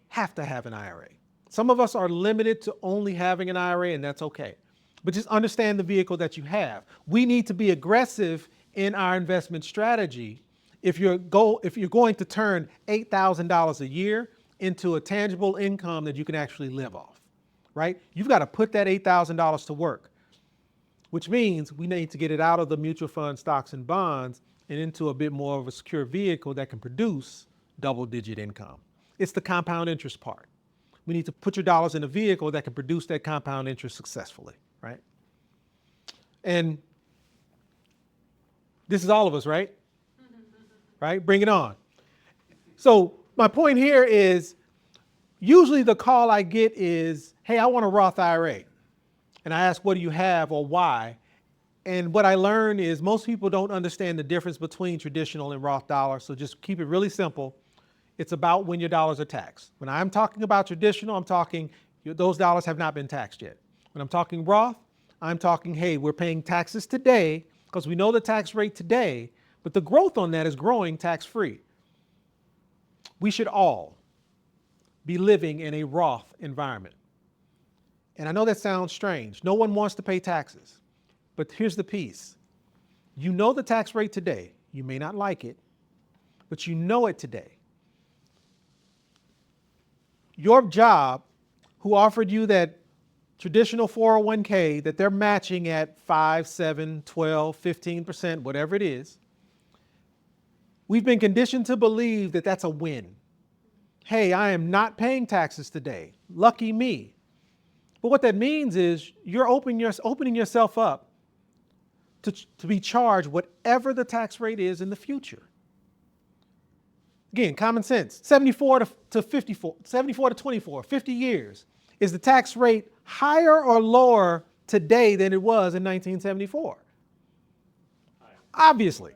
have to have an IRA. Some of us are limited to only having an IRA, and that's okay. But just understand the vehicle that you have. We need to be aggressive in our investment strategy if you're going to turn $8,000 a year into a tangible income that you can actually live off, right? You've got to put that $8,000 to work, which means we need to get it out of the mutual fund, stocks, and bonds and into a bit more of a secure vehicle that can produce double-digit income. It's the compound interest part. We need to put your dollars in a vehicle that can produce that compound interest successfully, right? And this is all of us, right? Right? Bring it on. So my point here is usually the call I get is, hey, I want a Roth IRA. And I ask, what do you have or why? And what I learn is most people don't understand the difference between traditional and Roth dollars. So just keep it really simple. It's about when your dollars are taxed. When I'm talking about traditional, I'm talking those dollars have not been taxed yet. When I'm talking Roth, I'm talking, hey, we're paying taxes today because we know the tax rate today, but the growth on that is growing tax-free. We should all be living in a Roth environment. And I know that sounds strange. No one wants to pay taxes. But here's the piece. You know the tax rate today. You may not like it, but you know it today. Your job, who offered you that traditional 401k that they're matching at 5, 7, 12, 15%, whatever it is, we've been conditioned to believe that that's a win. Hey, I am not paying taxes today. Lucky me. But what that means is you're opening yourself up to be charged whatever the tax rate is in the future. Again, common sense, 74 to 24, 50 years. Is the tax rate higher or lower today than it was in 1974? Obviously.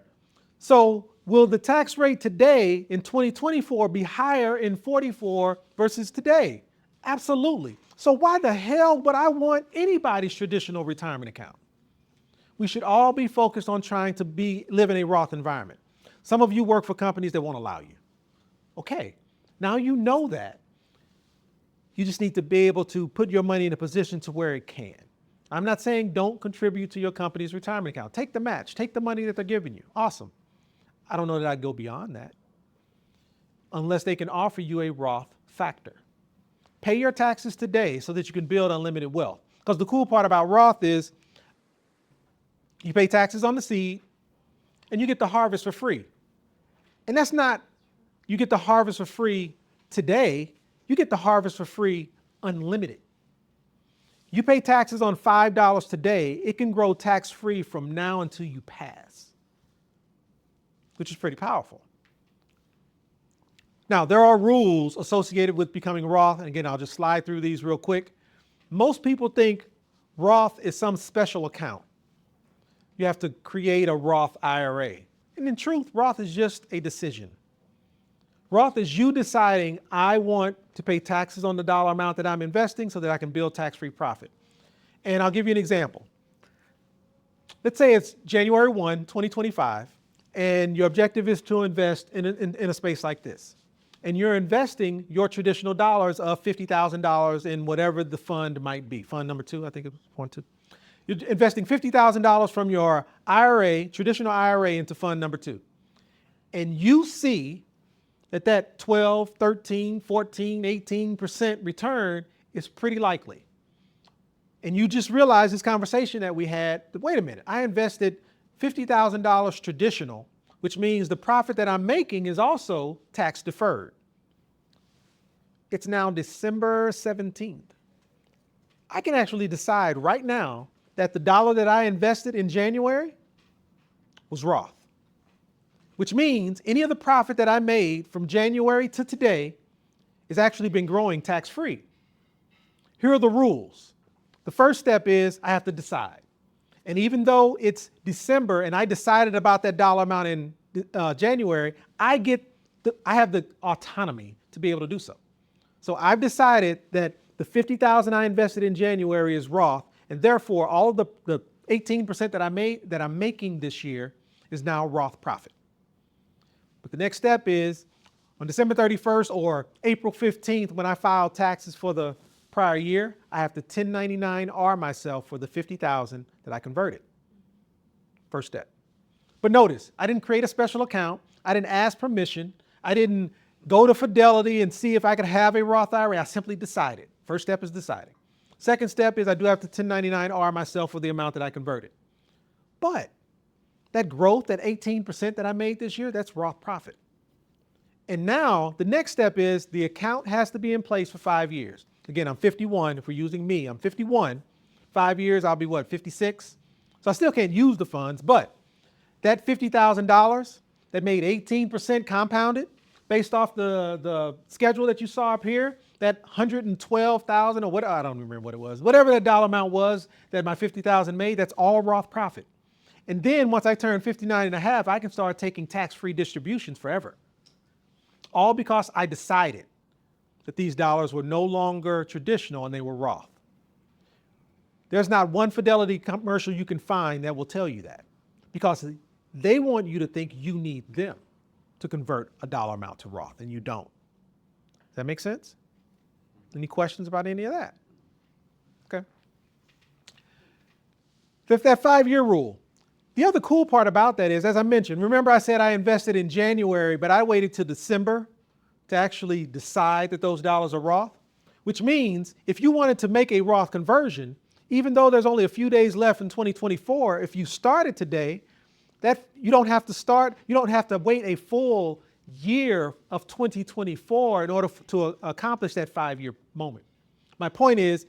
So will the tax rate today in 2024 be higher in 44 versus today? Absolutely. So why the hell would I want anybody's traditional retirement account? We should all be focused on trying to live in a Roth environment. Some of you work for companies that won't allow you. Okay, now you know that. You just need to be able to put your money in a position to where it can. I'm not saying don't contribute to your company's retirement account. Take the match, take the money that they're giving you. Awesome. I don't know that I'd go beyond that unless they can offer you a Roth factor. Pay your taxes today so that you can build unlimited wealth. Because the cool part about Roth is you pay taxes on the seed and you get the harvest for free. And that's not, you get the harvest for free today, you get the harvest for free unlimited. You pay taxes on $5 today, it can grow tax-free from now until you pass. which is pretty powerful. Now, there are rules associated with becoming Roth. And again, I'll just slide through these real quick. Most people think Roth is some special account. You have to create a Roth IRA. And in truth, Roth is just a decision. Roth is you deciding, I want to pay taxes on the dollar amount that I'm investing so that I can build tax-free profit. And I'll give you an example. Let's say it's January 1, 2025, and your objective is to invest in a space like this. And you're investing your traditional dollars of $50,000 in whatever the fund might be. Fund number 2, I think it was 1, 2. You're investing $50,000 from your IRA, traditional IRA, into fund number 2. And you see that 12, 13, 14, 18% return is pretty likely. And you just realize this conversation that we had, wait a minute, I invested $50,000 traditional, which means the profit that I'm making is also tax deferred. It's now December 17th. I can actually decide right now that the dollar that I invested in January was Roth, which means any of the profit that I made from January to today has actually been growing tax-free. Here are the rules. The first step is I have to decide. And even though it's December and I decided about that dollar amount in January, I have the autonomy to be able to do so. So I've decided that the $50,000 I invested in January is Roth, and therefore all of the 18% that I'm making this year is now Roth profit. But the next step is on December 31st or April 15th, when I file taxes for the prior year, I have to 1099-R myself for the $50,000 that I converted. First step. But notice, I didn't create a special account. I didn't ask permission. I didn't go to Fidelity and see if I could have a Roth IRA. I simply decided. First step is deciding. Second step is I do have to 1099-R myself for the amount that I converted. But that growth, that 18% that I made this year, that's Roth profit. And now the next step is the account has to be in place for 5 years. Again, I'm 51. If we're using me, I'm 51. 5 years, I'll be what, 56? So I still can't use the funds, but that $50,000 that made 18% compounded based off the schedule that you saw up here, that $112,000 or what, I don't remember what it was, whatever that dollar amount was that my $50,000 made, that's all Roth profit. And then once I turn 59 and a half, I can start taking tax-free distributions forever. All because I decided that these dollars were no longer traditional and they were Roth. There's not one Fidelity commercial you can find that will tell you that, because they want you to think you need them to convert a dollar amount to Roth, and you don't. Does that make sense? Any questions about any of that? Okay. That 5-year rule. The other cool part about that is, as I mentioned, remember I said I invested in January, but I waited till December to actually decide that those dollars are Roth, which means if you wanted to make a Roth conversion, even though there's only a few days left in 2024, if you started today, that you don't have to wait a full year of 2024 in order to accomplish that 5-year moment. My point is,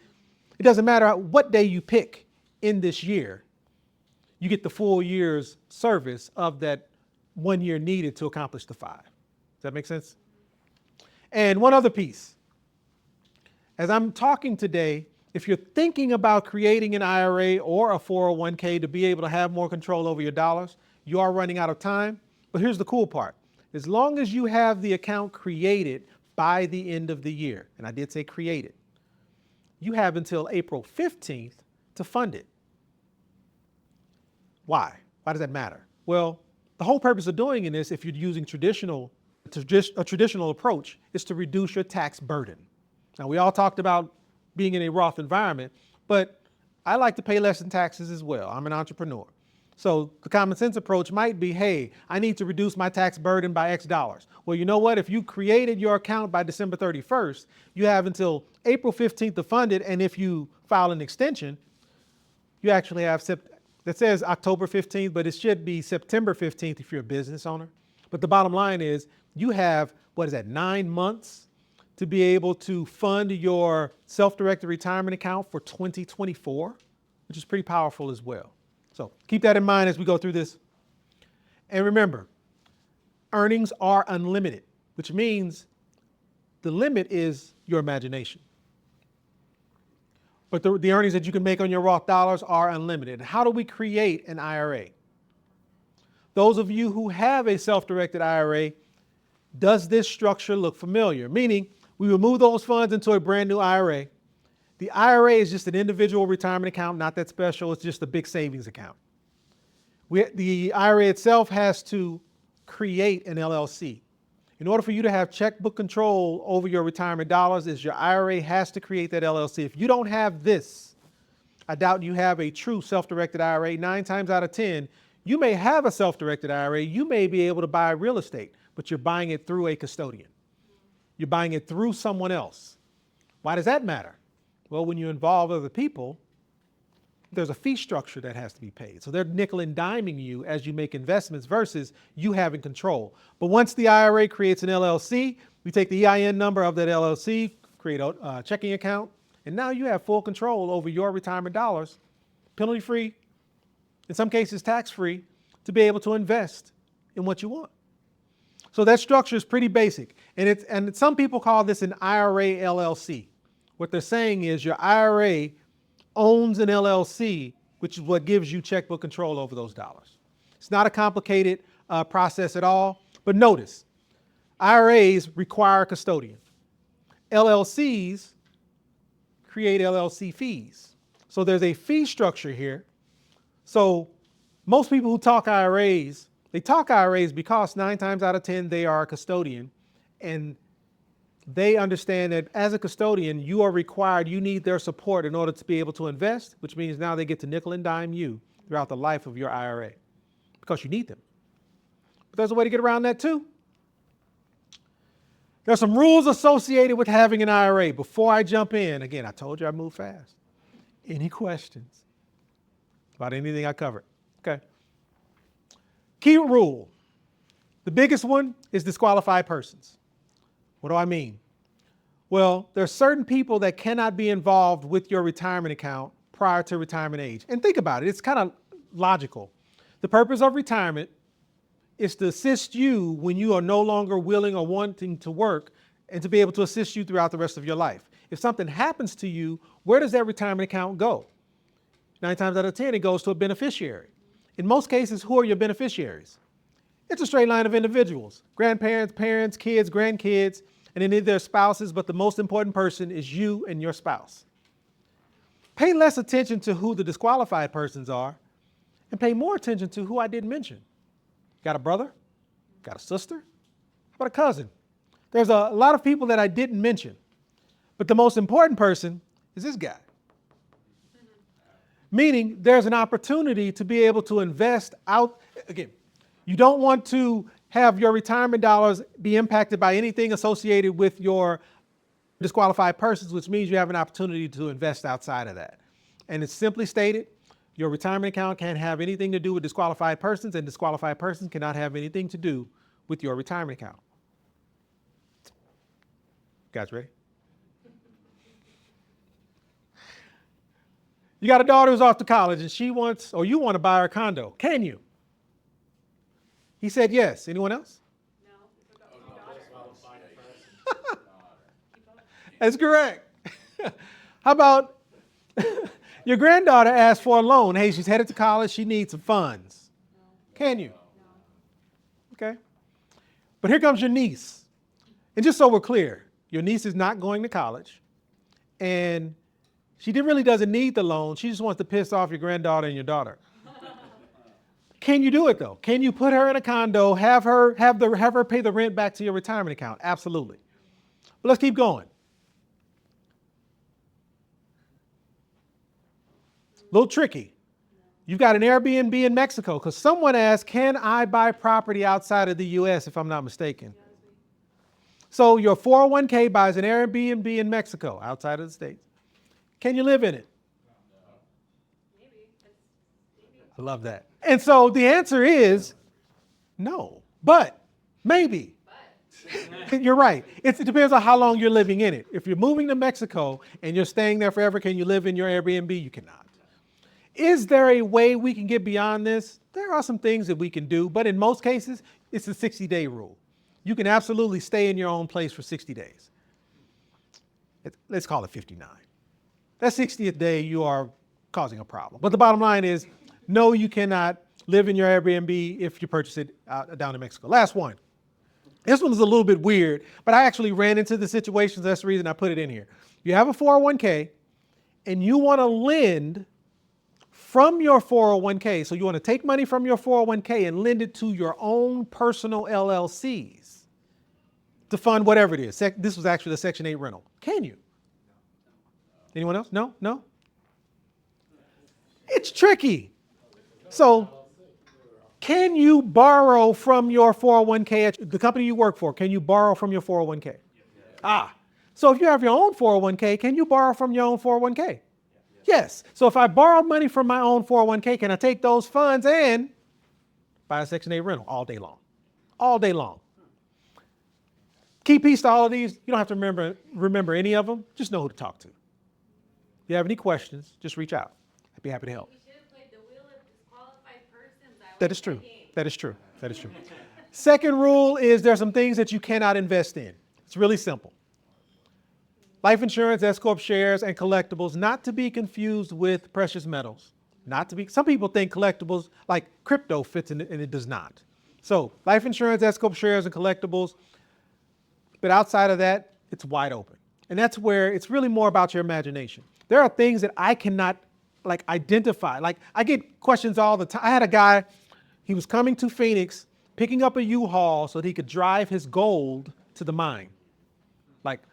it doesn't matter what day you pick in this year, you get the full year's service of that 1 year needed to accomplish the 5. Does that make sense? And one other piece. As I'm talking today, if you're thinking about creating an IRA or a 401k to be able to have more control over your dollars, you are running out of time. But here's the cool part. As long as you have the account created by the end of the year, and I did say created, you have until April 15th to fund it. Why? Why does that matter? Well, the whole purpose of doing this, if you're using a traditional approach, is to reduce your tax burden. Now, we all talked about being in a Roth environment, but I like to pay less in taxes as well. I'm an entrepreneur. So the common sense approach might be, hey, I need to reduce my tax burden by X dollars. Well, you know what? If you created your account by December 31st, you have until April 15th to fund it. And if you file an extension, you actually have, that says October 15th, but it should be September 15th if you're a business owner. But the bottom line is you have, 9 months to be able to fund your self-directed retirement account for 2024, which is pretty powerful as well. So keep that in mind as we go through this. And remember, earnings are unlimited, which means the limit is your imagination. But the earnings that you can make on your Roth dollars are unlimited. How do we create an IRA? Those of you who have a self-directed IRA, does this structure look familiar? Meaning, we will move those funds into a brand new IRA. The IRA is just an individual retirement account, not that special. It's just a big savings account. The IRA itself has to create an LLC. In order for you to have checkbook control over your retirement dollars, your IRA has to create that LLC. If you don't have this, I doubt you have a true self-directed IRA. 9 times out of 10, you may have a self-directed IRA. You may be able to buy real estate, but you're buying it through a custodian. You're buying it through someone else. Why does that matter? Well, when you involve other people, there's a fee structure that has to be paid. So they're nickel and diming you as you make investments versus you having control. But once the IRA creates an LLC, we take the EIN number of that LLC, create a checking account, and now you have full control over your retirement dollars, penalty-free, in some cases tax-free, to be able to invest in what you want. So that structure is pretty basic. And some people call this an IRA LLC. What they're saying is your IRA owns an LLC, which is what gives you checkbook control over those dollars. It's not a complicated process at all. But notice, IRAs require a custodian. LLCs create LLC fees. So there's a fee structure here. So most people who talk IRAs, they talk IRAs because 9 times out of 10, they are a custodian. And they understand that as a custodian, you are required, you need their support in order to be able to invest, which means now they get to nickel and dime you throughout the life of your IRA because you need them. But there's a way to get around that too. There's some rules associated with having an IRA. Before I jump in, again, I told you I move fast. Any questions about anything I covered? Okay. Key rule. The biggest one is disqualified persons. What do I mean? Well, there are certain people that cannot be involved with your retirement account prior to retirement age. And think about it, it's kind of logical. The purpose of retirement is to assist you when you are no longer willing or wanting to work and to be able to assist you throughout the rest of your life. If something happens to you, where does that retirement account go? 9 times out of 10, it goes to a beneficiary. In most cases, who are your beneficiaries? It's a straight line of individuals, grandparents, parents, kids, grandkids, and then their spouses, but the most important person is you and your spouse. Pay less attention to who the disqualified persons are and pay more attention to who I didn't mention. Got a brother? Got a sister? How about a cousin? There's a lot of people that I didn't mention, but the most important person is this guy. Meaning there's an opportunity to be able to invest out. Again, you don't want to have your retirement dollars be impacted by anything associated with your disqualified persons, which means you have an opportunity to invest outside of that. And it's simply stated, your retirement account can't have anything to do with disqualified persons, and disqualified persons cannot have anything to do with your retirement account. Guys ready? You got a daughter who's off to college and she wants, or you want to buy her a condo. Can you? He said yes. Anyone else? No. That's correct. How about your granddaughter asked for a loan? Hey, she's headed to college. She needs some funds. Can you? Okay. But here comes your niece. And just so we're clear, your niece is not going to college. And she really doesn't need the loan. She just wants to piss off your granddaughter and your daughter. Can you do it though? Can you put her in a condo, have her pay the rent back to your retirement account? Absolutely. But let's keep going. A little tricky. You've got an Airbnb in Mexico because someone asked, can I buy property outside of the U.S. if I'm not mistaken? So your 401k buys an Airbnb in Mexico, outside of the States. Can you live in it? Maybe. I love that. And so the answer is no, but maybe. You're right. It depends on how long you're living in it. If you're moving to Mexico and you're staying there forever, can you live in your Airbnb? You cannot. Is there a way we can get beyond this? There are some things that we can do, but in most cases, it's a 60-day rule. You can absolutely stay in your own place for 60 days. Let's call it 59. That 60th day, you are causing a problem. But the bottom line is, no, you cannot live in your Airbnb if you purchase it down in Mexico. Last one. This one is a little bit weird, but I actually ran into the situations. That's the reason I put it in here. You have a 401k and you want to lend from your 401k. So you want to take money from your 401k and lend it to your own personal LLCs to fund whatever it is. This was actually a Section 8 rental. Can you? Anyone else? No? No? It's tricky. So can you borrow from your 401k at the company you work for? Can you borrow from your 401k? So if you have your own 401k, can you borrow from your own 401k? Yes. So if I borrow money from my own 401k, can I take those funds and buy a Section 8 rental all day long? All day long. Key piece to all of these, you don't have to remember any of them. Just know who to talk to. If you have any questions, just reach out. I'd be happy to help. We should have played the wheel of disqualified persons. That is true. That is true. That is true. Second rule is there's some things that you cannot invest in. It's really simple. Life insurance, S-corp shares, and collectibles, not to be confused with precious metals. Some people think collectibles like crypto fits in it, and it does not. So life insurance, S-corp shares, and collectibles. But outside of that, it's wide open. And that's where it's really more about your imagination. There are things that I cannot identify. I get questions all the time. I had a guy, he was coming to Phoenix, picking up a U-Haul so that he could drive his gold to the mine.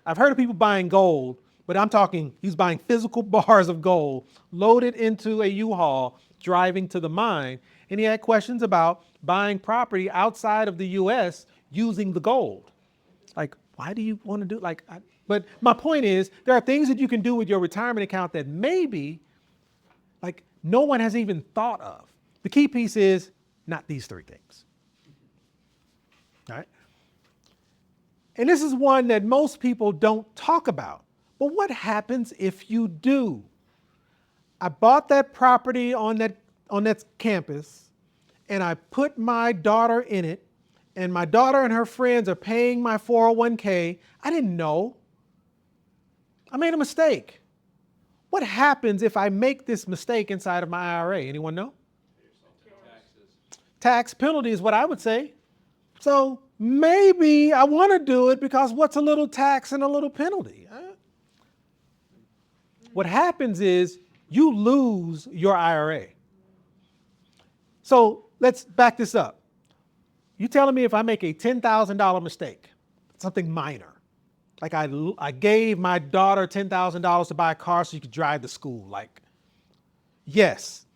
I've heard of people buying gold, but I'm talking he's buying physical bars of gold, loaded into a U-Haul, driving to the mine. And he had questions about buying property outside of the U.S. using the gold. Why do you want to do but my point is, there are things that you can do with your retirement account that maybe no one has even thought of. The key piece is not these three things. All right. And this is one that most people don't talk about. But what happens if you do? I bought that property on that campus, and I put my daughter in it, and my daughter and her friends are paying my 401k. I didn't know. I made a mistake. What happens if I make this mistake inside of my IRA? Anyone know? Tax penalty is what I would say. So maybe I want to do it because what's a little tax and a little penalty? What happens is you lose your IRA. So let's back this up. You telling me if I make a $10,000 mistake, something minor, I gave my daughter $10,000 to buy a car so you could drive to school, yes,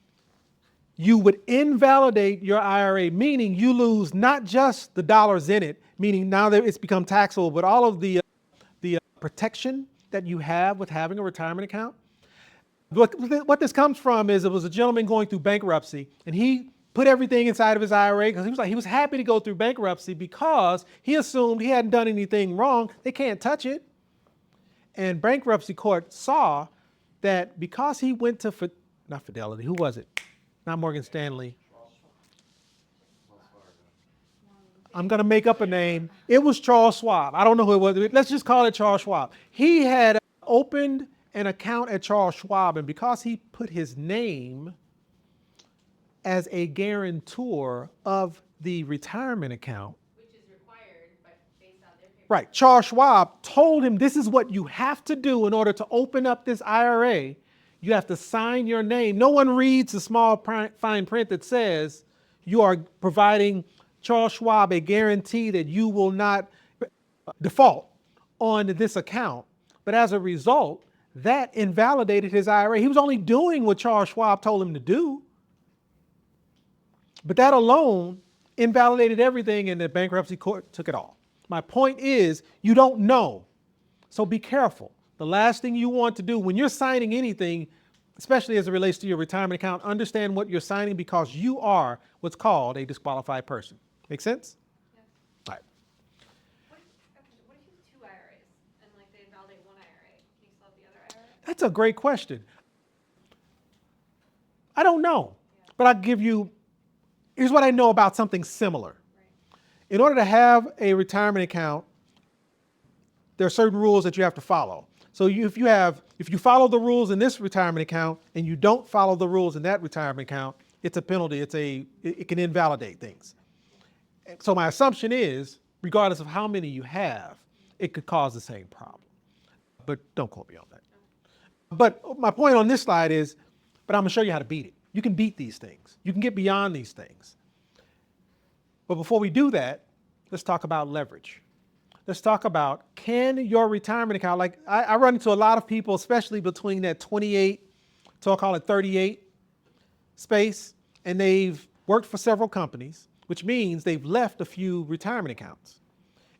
you would invalidate your IRA, meaning you lose not just the dollars in it, meaning now that it's become taxable, but all of the protection that you have with having a retirement account. What this comes from is it was a gentleman going through bankruptcy, and he put everything inside of his IRA because he was happy to go through bankruptcy because he assumed he hadn't done anything wrong. They can't touch it. And bankruptcy court saw that because he went to, not Fidelity, who was it? Not Morgan Stanley. I'm going to make up a name. It was Charles Schwab. I don't know who it was. Let's just call it Charles Schwab. He had opened an account at Charles Schwab, and because he put his name as a guarantor of the retirement account, Which is required, but based on their paper. right, Charles Schwab told him this is what you have to do in order to open up this IRA. You have to sign your name. No one reads the small fine print that says you are providing Charles Schwab a guarantee that you will not default on this account. But as a result, that invalidated his IRA. He was only doing what Charles Schwab told him to do. But that alone invalidated everything, and the bankruptcy court took it all. My point is, you don't know. So be careful. The last thing you want to do when you're signing anything, especially as it relates to your retirement account, understand what you're signing because you are what's called a disqualified person. Make sense? Yes. All right. What if you have two IRAs and they invalidate one IRA? Can you still have the other IRA? That's a great question. I don't know, but I'll give you, here's what I know about something similar. In order to have a retirement account, there are certain rules that you have to follow. So if you follow the rules in this retirement account and you don't follow the rules in that retirement account, it's a penalty. It can invalidate things. So my assumption is, regardless of how many you have, it could cause the same problem. But don't quote me on that. But my point on this slide is, but I'm gonna show you how to beat it. You can beat these things. You can get beyond these things. But before we do that, let's talk about leverage. Let's talk about, can your retirement account, like I run into a lot of people, especially between that 28 to I'll call it 38 space, and they've worked for several companies, which means they've left a few retirement accounts.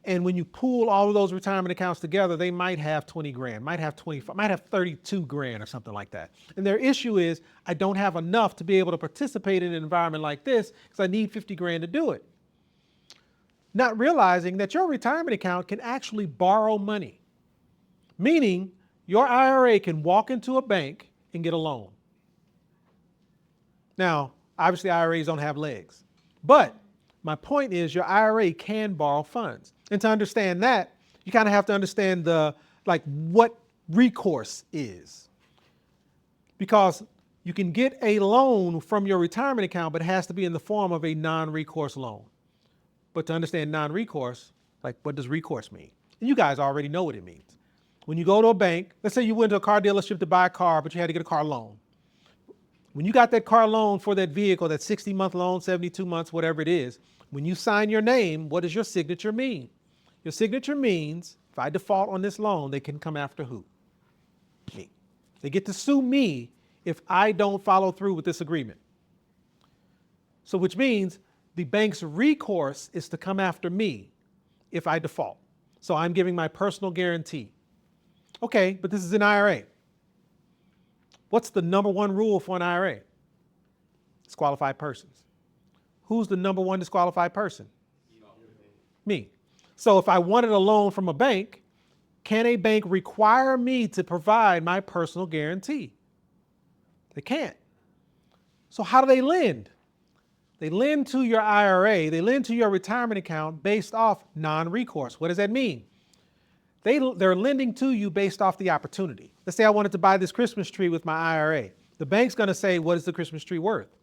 And when you pool all of those retirement accounts together, they might have 20 grand, might have 25, might have 32 grand or something like that. And their issue is, I don't have enough to be able to participate in an environment like this because I need 50 grand to do it. Not realizing that your retirement account can actually borrow money, meaning your IRA can walk into a bank and get a loan. Now, obviously IRAs don't have legs, but my point is your IRA can borrow funds. And to understand that, you kind of have to understand what recourse is. Because you can get a loan from your retirement account, but it has to be in the form of a non-recourse loan. But to understand non-recourse, like what does recourse mean? And you guys already know what it means. When you go to a bank, let's say you went to a car dealership to buy a car, but you had to get a car loan. When you got that car loan for that vehicle, that 60-month loan, 72 months, whatever it is, when you sign your name, what does your signature mean? Your signature means, if I default on this loan, they can come after who? Me. They get to sue me if I don't follow through with this agreement. So which means the bank's recourse is to come after me if I default. So I'm giving my personal guarantee. Okay, but this is an IRA. What's the number one rule for an IRA? Disqualified persons. Who's the number one disqualified person? Me. So if I wanted a loan from a bank, can a bank require me to provide my personal guarantee? They can't. So how do they lend? They lend to your IRA, they lend to your retirement account based off non-recourse. What does that mean? They're lending to you based off the opportunity. Let's say I wanted to buy this Christmas tree with my IRA. The bank's going to say, what is the Christmas tree worth?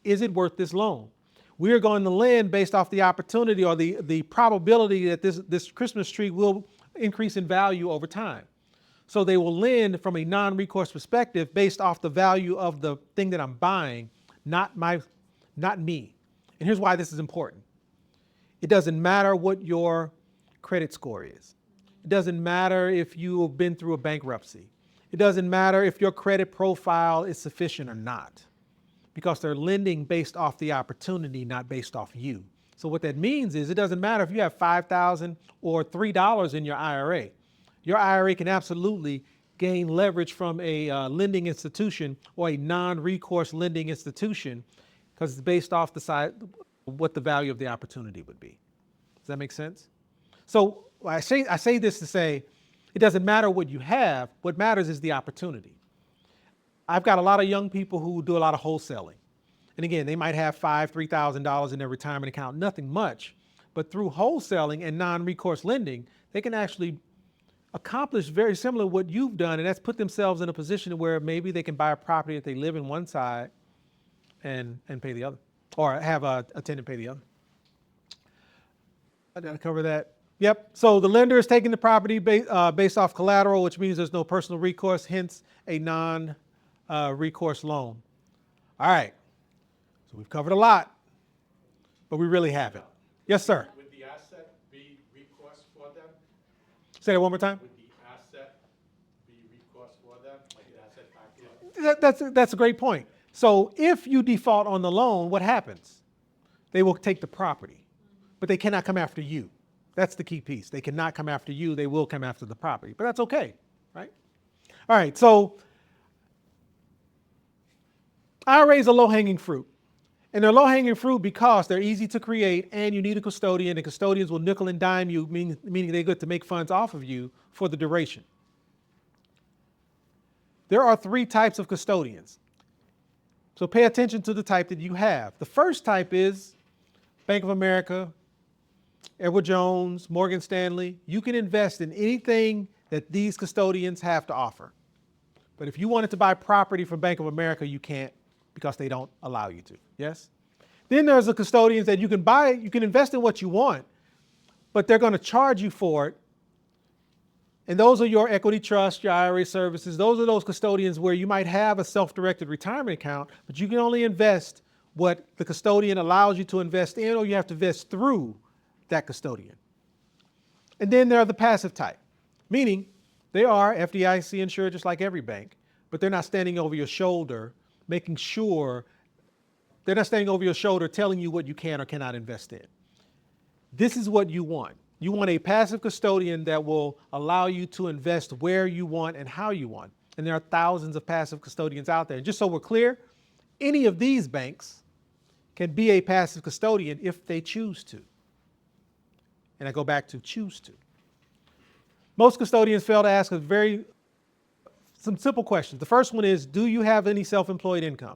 Is it worth this loan? We're going to lend based off the opportunity or the probability that this Christmas tree will increase in value over time. So they will lend from a non-recourse perspective based off the value of the thing that I'm buying, not me. And here's why this is important. It doesn't matter what your credit score is. It doesn't matter if you have been through a bankruptcy. It doesn't matter if your credit profile is sufficient or not, because they're lending based off the opportunity, not based off you. So what that means is it doesn't matter if you have $5,000 or $3 in your IRA. Your IRA can absolutely gain leverage from a lending institution or a non-recourse lending institution because it's based off the side, what the value of the opportunity would be. Does that make sense? So I say this to say, it doesn't matter what you have. What matters is the opportunity. I've got a lot of young people who do a lot of wholesaling. And again, they might have $3,000 in their retirement account, nothing much. But through wholesaling and non-recourse lending, they can actually accomplish very similar to what you've done, and that's put themselves in a position where maybe they can buy a property if they live in one side and pay the other, or have a tenant pay the other. Did I cover that? Yep. So the lender is taking the property based off collateral, which means there's no personal recourse, hence a non-recourse loan. All right. So we've covered a lot, but we really haven't. Yes, sir. Would the asset be recourse for them? Say that one more time. Would the asset be recourse for them, like the asset back? That's a great point. So if you default on the loan, what happens? They will take the property, but they cannot come after you. That's the key piece. They cannot come after you. They will come after the property, but that's okay, right? All right, so IRAs are low-hanging fruit. And they're low-hanging fruit because they're easy to create and you need a custodian, and custodians will nickel and dime you, meaning they get to make funds off of you for the duration. There are three types of custodians. So pay attention to the type that you have. The first type is Bank of America, Edward Jones, Morgan Stanley. You can invest in anything that these custodians have to offer. But if you wanted to buy property from Bank of America, you can't because they don't allow you to. Yes? Then there's the custodians that you can invest in what you want, but they're going to charge you for it. And those are your equity trust, your IRA services. Those are those custodians where you might have a self-directed retirement account, but you can only invest what the custodian allows you to invest in, or you have to invest through that custodian. And then there are the passive type, meaning they are FDIC insured just like every bank, but they're not standing over your shoulder, making sure they're not standing over your shoulder telling you what you can or cannot invest in. This is what you want. You want a passive custodian that will allow you to invest where you want and how you want. And there are thousands of passive custodians out there. And just so we're clear, any of these banks can be a passive custodian if they choose to. And I go back to choose to. Most custodians fail to ask some simple questions. The first one is, do you have any self-employed income?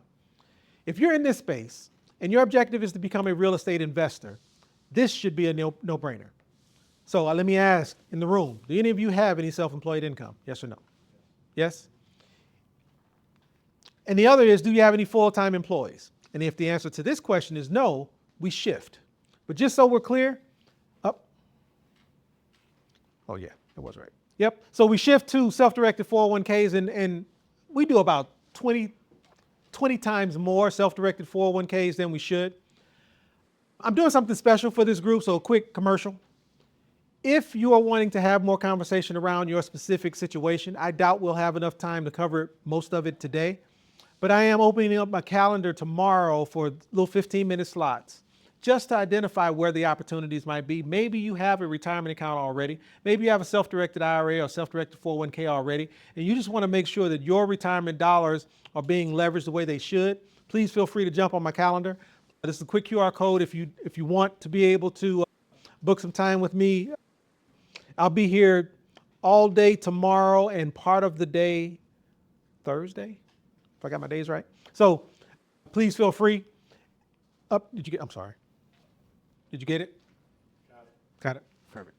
If you're in this space and your objective is to become a real estate investor, this should be a no-brainer. So let me ask in the room, do any of you have any self-employed income? Yes or no? Yes? And the other is, do you have any full-time employees? And if the answer to this question is no, we shift. But just so we're clear, up. Oh yeah, that was right. Yep. So we shift to self-directed 401ks and we do about 20 times more self-directed 401ks than we should. I'm doing something special for this group, so a quick commercial. If you are wanting to have more conversation around your specific situation, I doubt we'll have enough time to cover most of it today, but I am opening up my calendar tomorrow for little 15-minute slots just to identify where the opportunities might be. Maybe you have a retirement account already. Maybe you have a self-directed IRA or self-directed 401k already, and you just want to make sure that your retirement dollars are being leveraged the way they should. Please feel free to jump on my calendar. This is a quick QR code if you want to be able to book some time with me. I'll be here all day tomorrow and part of the day Thursday, if I got my days right. So please feel free. Did you get it? Got it. Perfect.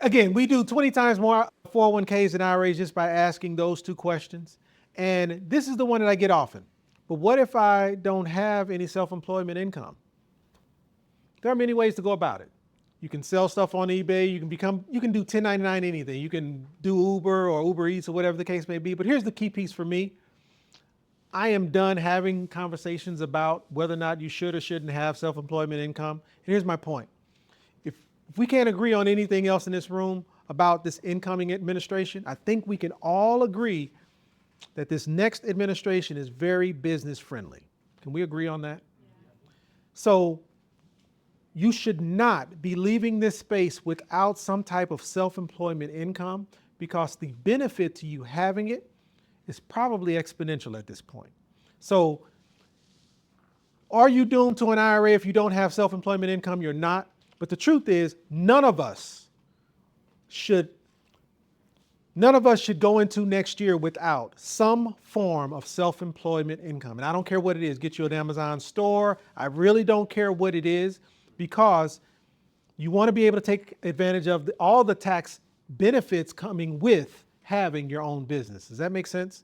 Again, we do 20 times more 401ks and IRAs just by asking those two questions. And this is the one that I get often. But what if I don't have any self-employment income? There are many ways to go about it. You can sell stuff on eBay. You can do 1099 anything. You can do Uber or Uber Eats or whatever the case may be. But here's the key piece for me. I am done having conversations about whether or not you should or shouldn't have self-employment income. And here's my point. If we can't agree on anything else in this room about this incoming administration, I think we can all agree that this next administration is very business friendly. Can we agree on that? Yeah. So you should not be leaving this space without some type of self-employment income because the benefit to you having it is probably exponential at this point. So are you doomed to an IRA if you don't have self-employment income? You're not. But the truth is, none of us should go into next year without some form of self-employment income. And I don't care what it is. Get you an Amazon store. I really don't care what it is, because you want to be able to take advantage of all the tax benefits coming with having your own business. Does that make sense?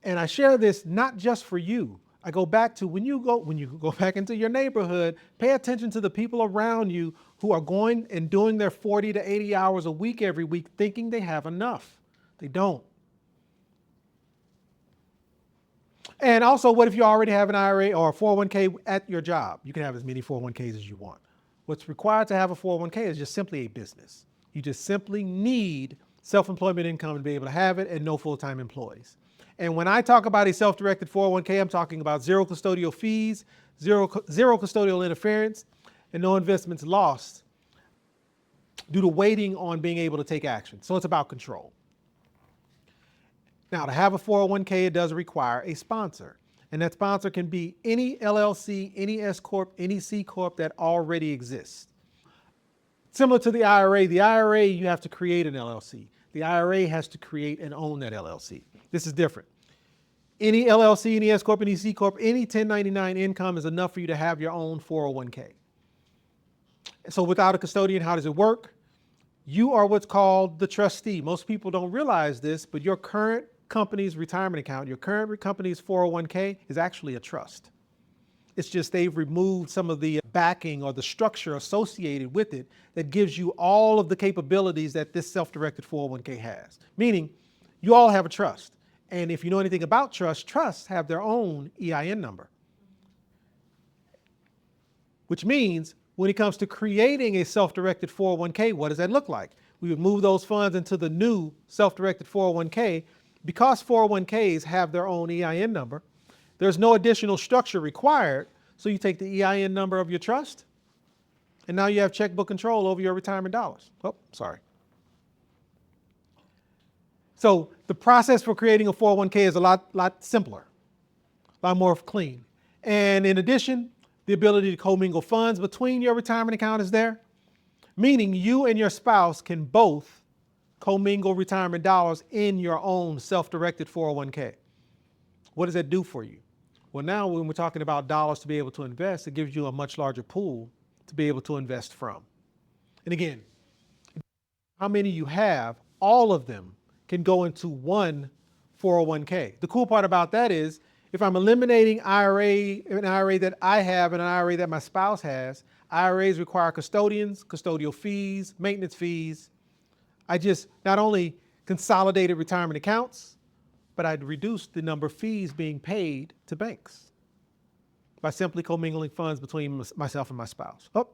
And I share this not just for you. I go back to when you go back into your neighborhood, pay attention to the people around you who are going and doing their 40 to 80 hours a week every week thinking they have enough. They don't. And also, what if you already have an IRA or a 401k at your job? You can have as many 401ks as you want. What's required to have a 401k is just simply a business. You just simply need self-employment income to be able to have it and no full-time employees. And when I talk about a self-directed 401k, I'm talking about zero custodial fees, zero custodial interference, and no investments lost due to waiting on being able to take action. So it's about control. Now, to have a 401k, it does require a sponsor. And that sponsor can be any LLC, any S Corp, any C Corp that already exists. Similar to the IRA, you have to create an LLC. The IRA has to create and own that LLC. This is different. Any LLC, any S Corp, any C Corp, any 1099 income is enough for you to have your own 401k. So without a custodian, how does it work? You are what's called the trustee. Most people don't realize this, but your current company's retirement account, your current company's 401k is actually a trust. It's just they've removed some of the backing or the structure associated with it that gives you all of the capabilities that this self-directed 401k has. Meaning, you all have a trust. And if you know anything about trusts have their own EIN number. Which means when it comes to creating a self-directed 401k, what does that look like? We would move those funds into the new self-directed 401k. Because 401ks have their own EIN number, there's no additional structure required. So you take the EIN number of your trust, and now you have checkbook control over your retirement dollars. Oh, sorry. So the process for creating a 401k is a lot simpler, a lot more clean. And in addition, the ability to commingle funds between your retirement account is there, meaning you and your spouse can both commingle retirement dollars in your own self-directed 401k. What does that do for you? Well, now when we're talking about dollars to be able to invest, it gives you a much larger pool to be able to invest from. And again, how many you have, all of them can go into one 401k. The cool part about that is if I'm eliminating an IRA that I have and an IRA that my spouse has, IRAs require custodians, custodial fees, maintenance fees. I just not only consolidated retirement accounts, but I'd reduced the number of fees being paid to banks by simply commingling funds between myself and my spouse. Oh,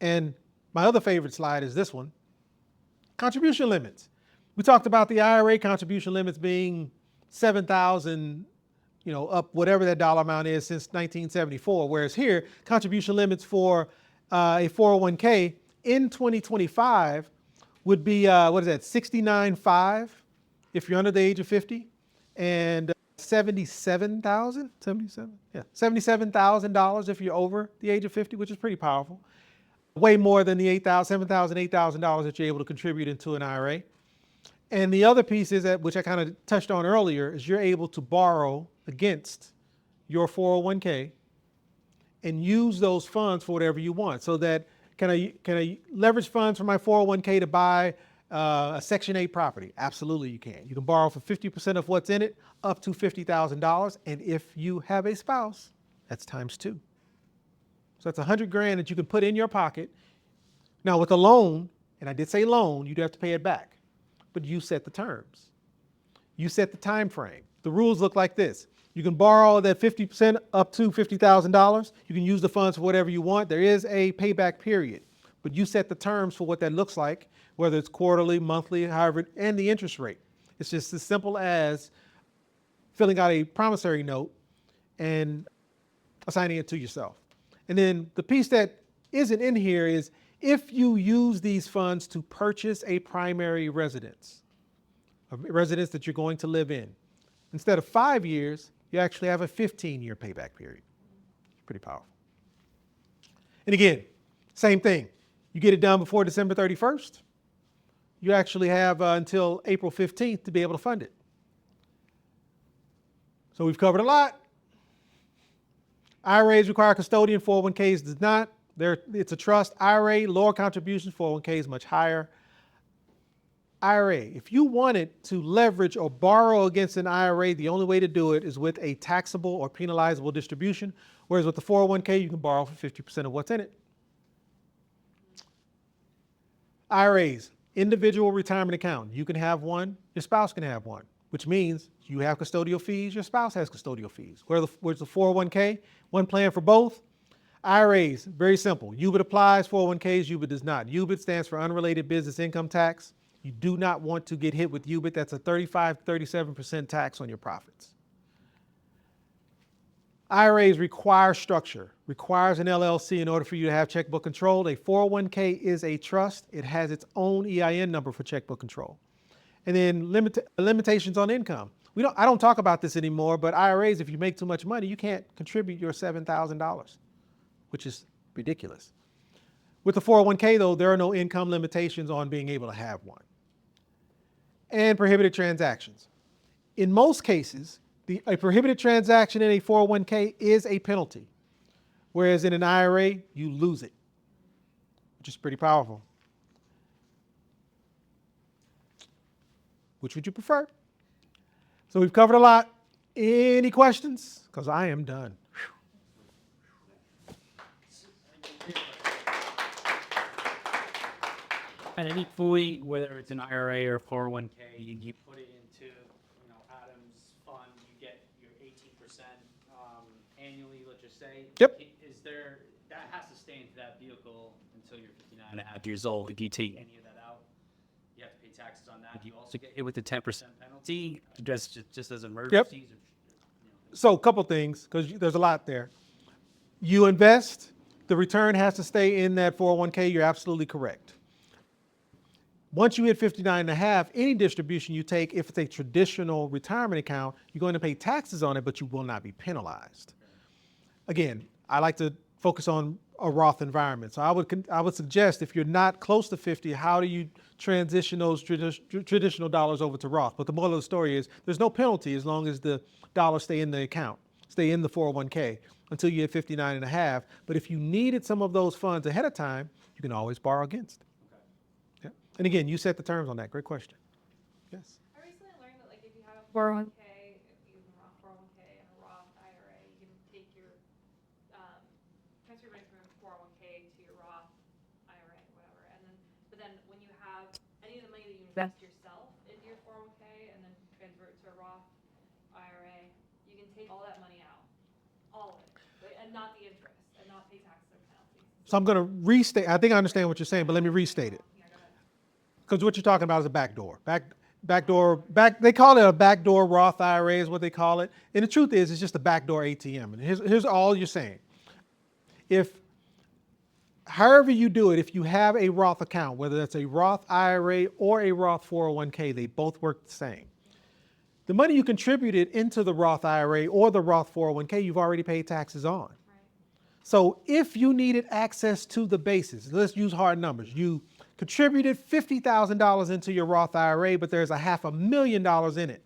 and my other favorite slide is this one, contribution limits. We talked about the IRA contribution limits being $7,000, up whatever that dollar amount is since 1974, whereas here, contribution limits for a 401k in 2025 would be, $69,500 if you're under the age of 50, and $77,000 if you're over the age of 50, which is pretty powerful. Way more than the $7,000, $8,000 that you're able to contribute into an IRA. And the other piece is that, which I kind of touched on earlier, is you're able to borrow against your 401k and use those funds for whatever you want. So that can I leverage funds from my 401k to buy a Section 8 property? Absolutely you can. You can borrow for 50% of what's in it, up to $50,000. And if you have a spouse, that's times 2. So that's $100,000 that you can put in your pocket. Now with a loan, and I did say loan, you'd have to pay it back. But you set the terms. You set the time frame. The rules look like this. You can borrow that 50% up to $50,000. You can use the funds for whatever you want. There is a payback period, but you set the terms for what that looks like, whether it's quarterly, monthly, however, and the interest rate. It's just as simple as filling out a promissory note and assigning it to yourself. And then the piece that isn't in here is if you use these funds to purchase a primary residence, a residence that you're going to live in, instead of 5 years, you actually have a 15-year payback period. It's pretty powerful. And again, same thing. You get it done before December 31st, you actually have until April 15th to be able to fund it. So we've covered a lot. IRAs require custodian, 401ks does not. It's a trust. IRA, lower contributions, 401ks much higher. IRA, if you wanted to leverage or borrow against an IRA, the only way to do it is with a taxable or penalizable distribution, whereas with the 401k, you can borrow for 50% of what's in it. IRAs, individual retirement account. You can have one, your spouse can have one, which means you have custodial fees, your spouse has custodial fees. Where's the 401k? One plan for both. IRAs, very simple. UBIT applies, 401ks, UBIT does not. UBIT stands for unrelated business income tax. You do not want to get hit with UBIT. That's a 35-37% tax on your profits. IRAs require structure, requires an LLC in order for you to have checkbook control. A 401k is a trust. It has its own EIN number for checkbook control. And then limitations on income. I don't talk about this anymore, but IRAs, if you make too much money, you can't contribute your $7,000, which is ridiculous. With the 401k though, there are no income limitations on being able to have one. And prohibited transactions. In most cases, A prohibited transaction in a 401k is a penalty, whereas in an IRA, you lose it, which is pretty powerful. Which would you prefer? So we've covered a lot. Any questions? Because I am done. And any fully, whether it's an IRA or 401k, you put it into, Adam's fund, you get your 18% annually, let's just say. Yep. Is there, that has to stay into that vehicle until you're 59 and a half years old. If you take any of that out, you have to pay taxes on that. Do you also get hit with the 10% penalty just as emergencies? So a couple things, because there's a lot there. You invest, the return has to stay in that 401k. You're absolutely correct. Once you hit 59 and a half, any distribution you take, if it's a traditional retirement account, you're going to pay taxes on it, but you will not be penalized. Again, I like to focus on a Roth environment. So I would suggest if you're not close to 50, how do you transition those traditional dollars over to Roth? But the moral of the story is there's no penalty as long as the dollars stay in the account, stay in the 401k until you hit 59 and a half. But if you needed some of those funds ahead of time, you can always borrow against it. Yeah. And again, you set the terms on that. Great question. Yes. I recently learned that, like, if you have a 401k, if you use a Roth 401k and a Roth IRA, you can take your, transfer money from your 401k to your Roth IRA, whatever. And then, but then when you have any of the money that you invest yourself into your 401k and then transfer it to a Roth IRA, you can take all that money out, all of it, right? And not the interest, and not pay taxes or penalties. So I'm going to restate. I think I understand what you're saying, but let me restate it. Yeah, go ahead. Because what you're talking about is a backdoor. They call it a backdoor Roth IRA is what they call it. And the truth is, it's just a backdoor ATM. And here's all you're saying. However you do it, if you have a Roth account, whether that's a Roth IRA or a Roth 401k, they both work the same. The money you contributed into the Roth IRA or the Roth 401k, you've already paid taxes on. Right. So if you needed access to the basis, let's use hard numbers. You contributed $50,000 into your Roth IRA, but there's $500,000 in it.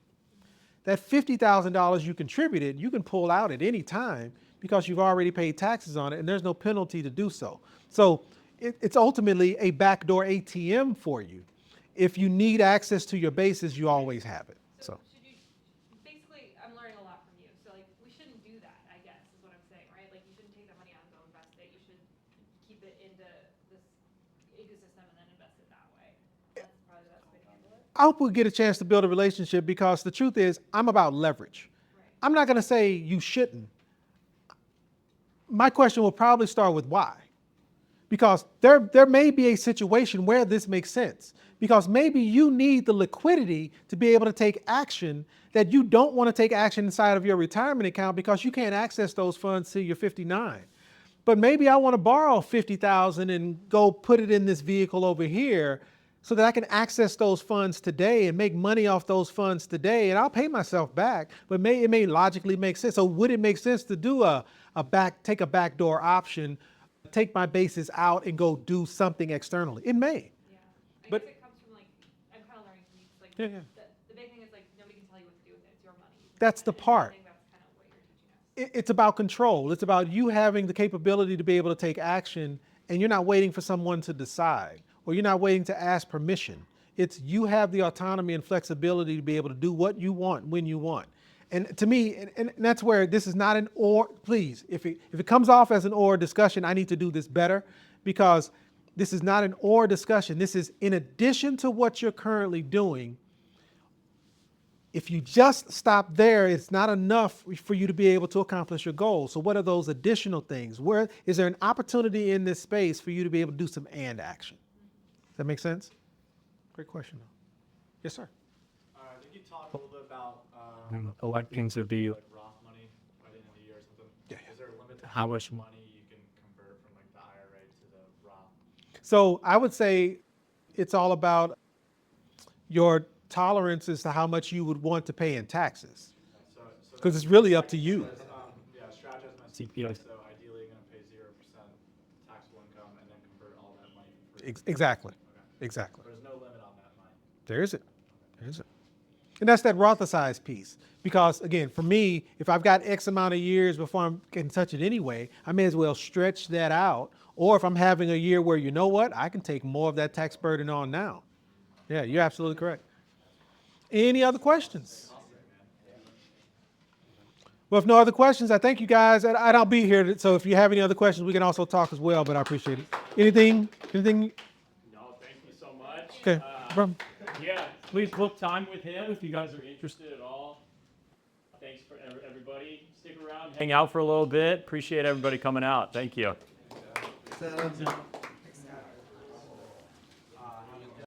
That $50,000 you contributed, you can pull out at any time because you've already paid taxes on it and there's no penalty to do so. So it's ultimately a backdoor ATM for you. If you need access to your basis, you always have it. So. Should you, basically, I'm learning a lot from you. So, like, we shouldn't do that, I guess, is what I'm saying, right? Like, you shouldn't take that money out and go invest it. You should keep it into this ecosystem and then invest it that way. That's probably the best way to handle it. I hope we get a chance to build a relationship because the truth is, I'm about leverage. Right. I'm not going to say you shouldn't. My question will probably start with why. Because there may be a situation where this makes sense. Because maybe you need the liquidity to be able to take action that you don't want to take action inside of your retirement account because you can't access those funds till you're 59. But maybe I want to borrow $50,000 and go put it in this vehicle over here so that I can access those funds today and make money off those funds today, and I'll pay myself back. But it may logically make sense. So would it make sense to do take a backdoor option, take my basis out, and go do something externally? It may. Yeah. I But- guess it comes from, like, I'm kind of learning from you. 'Cause, like, Yeah. the big thing is, like, nobody can tell you what to do with it. It's your money. You can That's spend the it. And part. I think that's kind of what you're teaching us. It's about control. It's about you having the capability to be able to take action, and you're not waiting for someone to decide, or you're not waiting to ask permission. It's you have the autonomy and flexibility to be able to do what you want when you want. And to me, and that's where this is not an or. Please, if it comes off as an or discussion, I need to do this better, because this is not an or discussion. This is in addition to what you're currently doing. If you just stop there, it's not enough for you to be able to accomplish your goals. So what are those additional things? Where is there an opportunity in this space for you to be able to do some and action? Does that make sense? Great question. Yes, sir. I think you talked a little bit about Elections would be like Roth money by the end of the year or something. Yeah. Is there a limit to how much money you can convert from like the IRA to the Roth? So I would say it's all about your tolerance as to how much you would want to pay in taxes, So because it's really up to you. strategize my CPI. So ideally, you're gonna pay 0% taxable income and then convert all that money for free. Exactly. Okay. Exactly. There's no limit on that money. There isn't. There isn't. And that's that Rothicized piece. Because again, for me, if I've got X amount of years before I can touch it anyway, I may as well stretch that out. Or if I'm having a year where, you know what, I can take more of that tax burden on now. Yeah, you're absolutely correct. Any other questions? Well, if no other questions, I thank you guys. I'll be here. So if you have any other questions, we can also talk as well, but I appreciate it. Anything? No, thank you so much. Okay. Yeah, please book time with him if you guys are interested at all. Thanks for everybody. Stick around, hang out for a little bit. Appreciate everybody coming out. Thank you.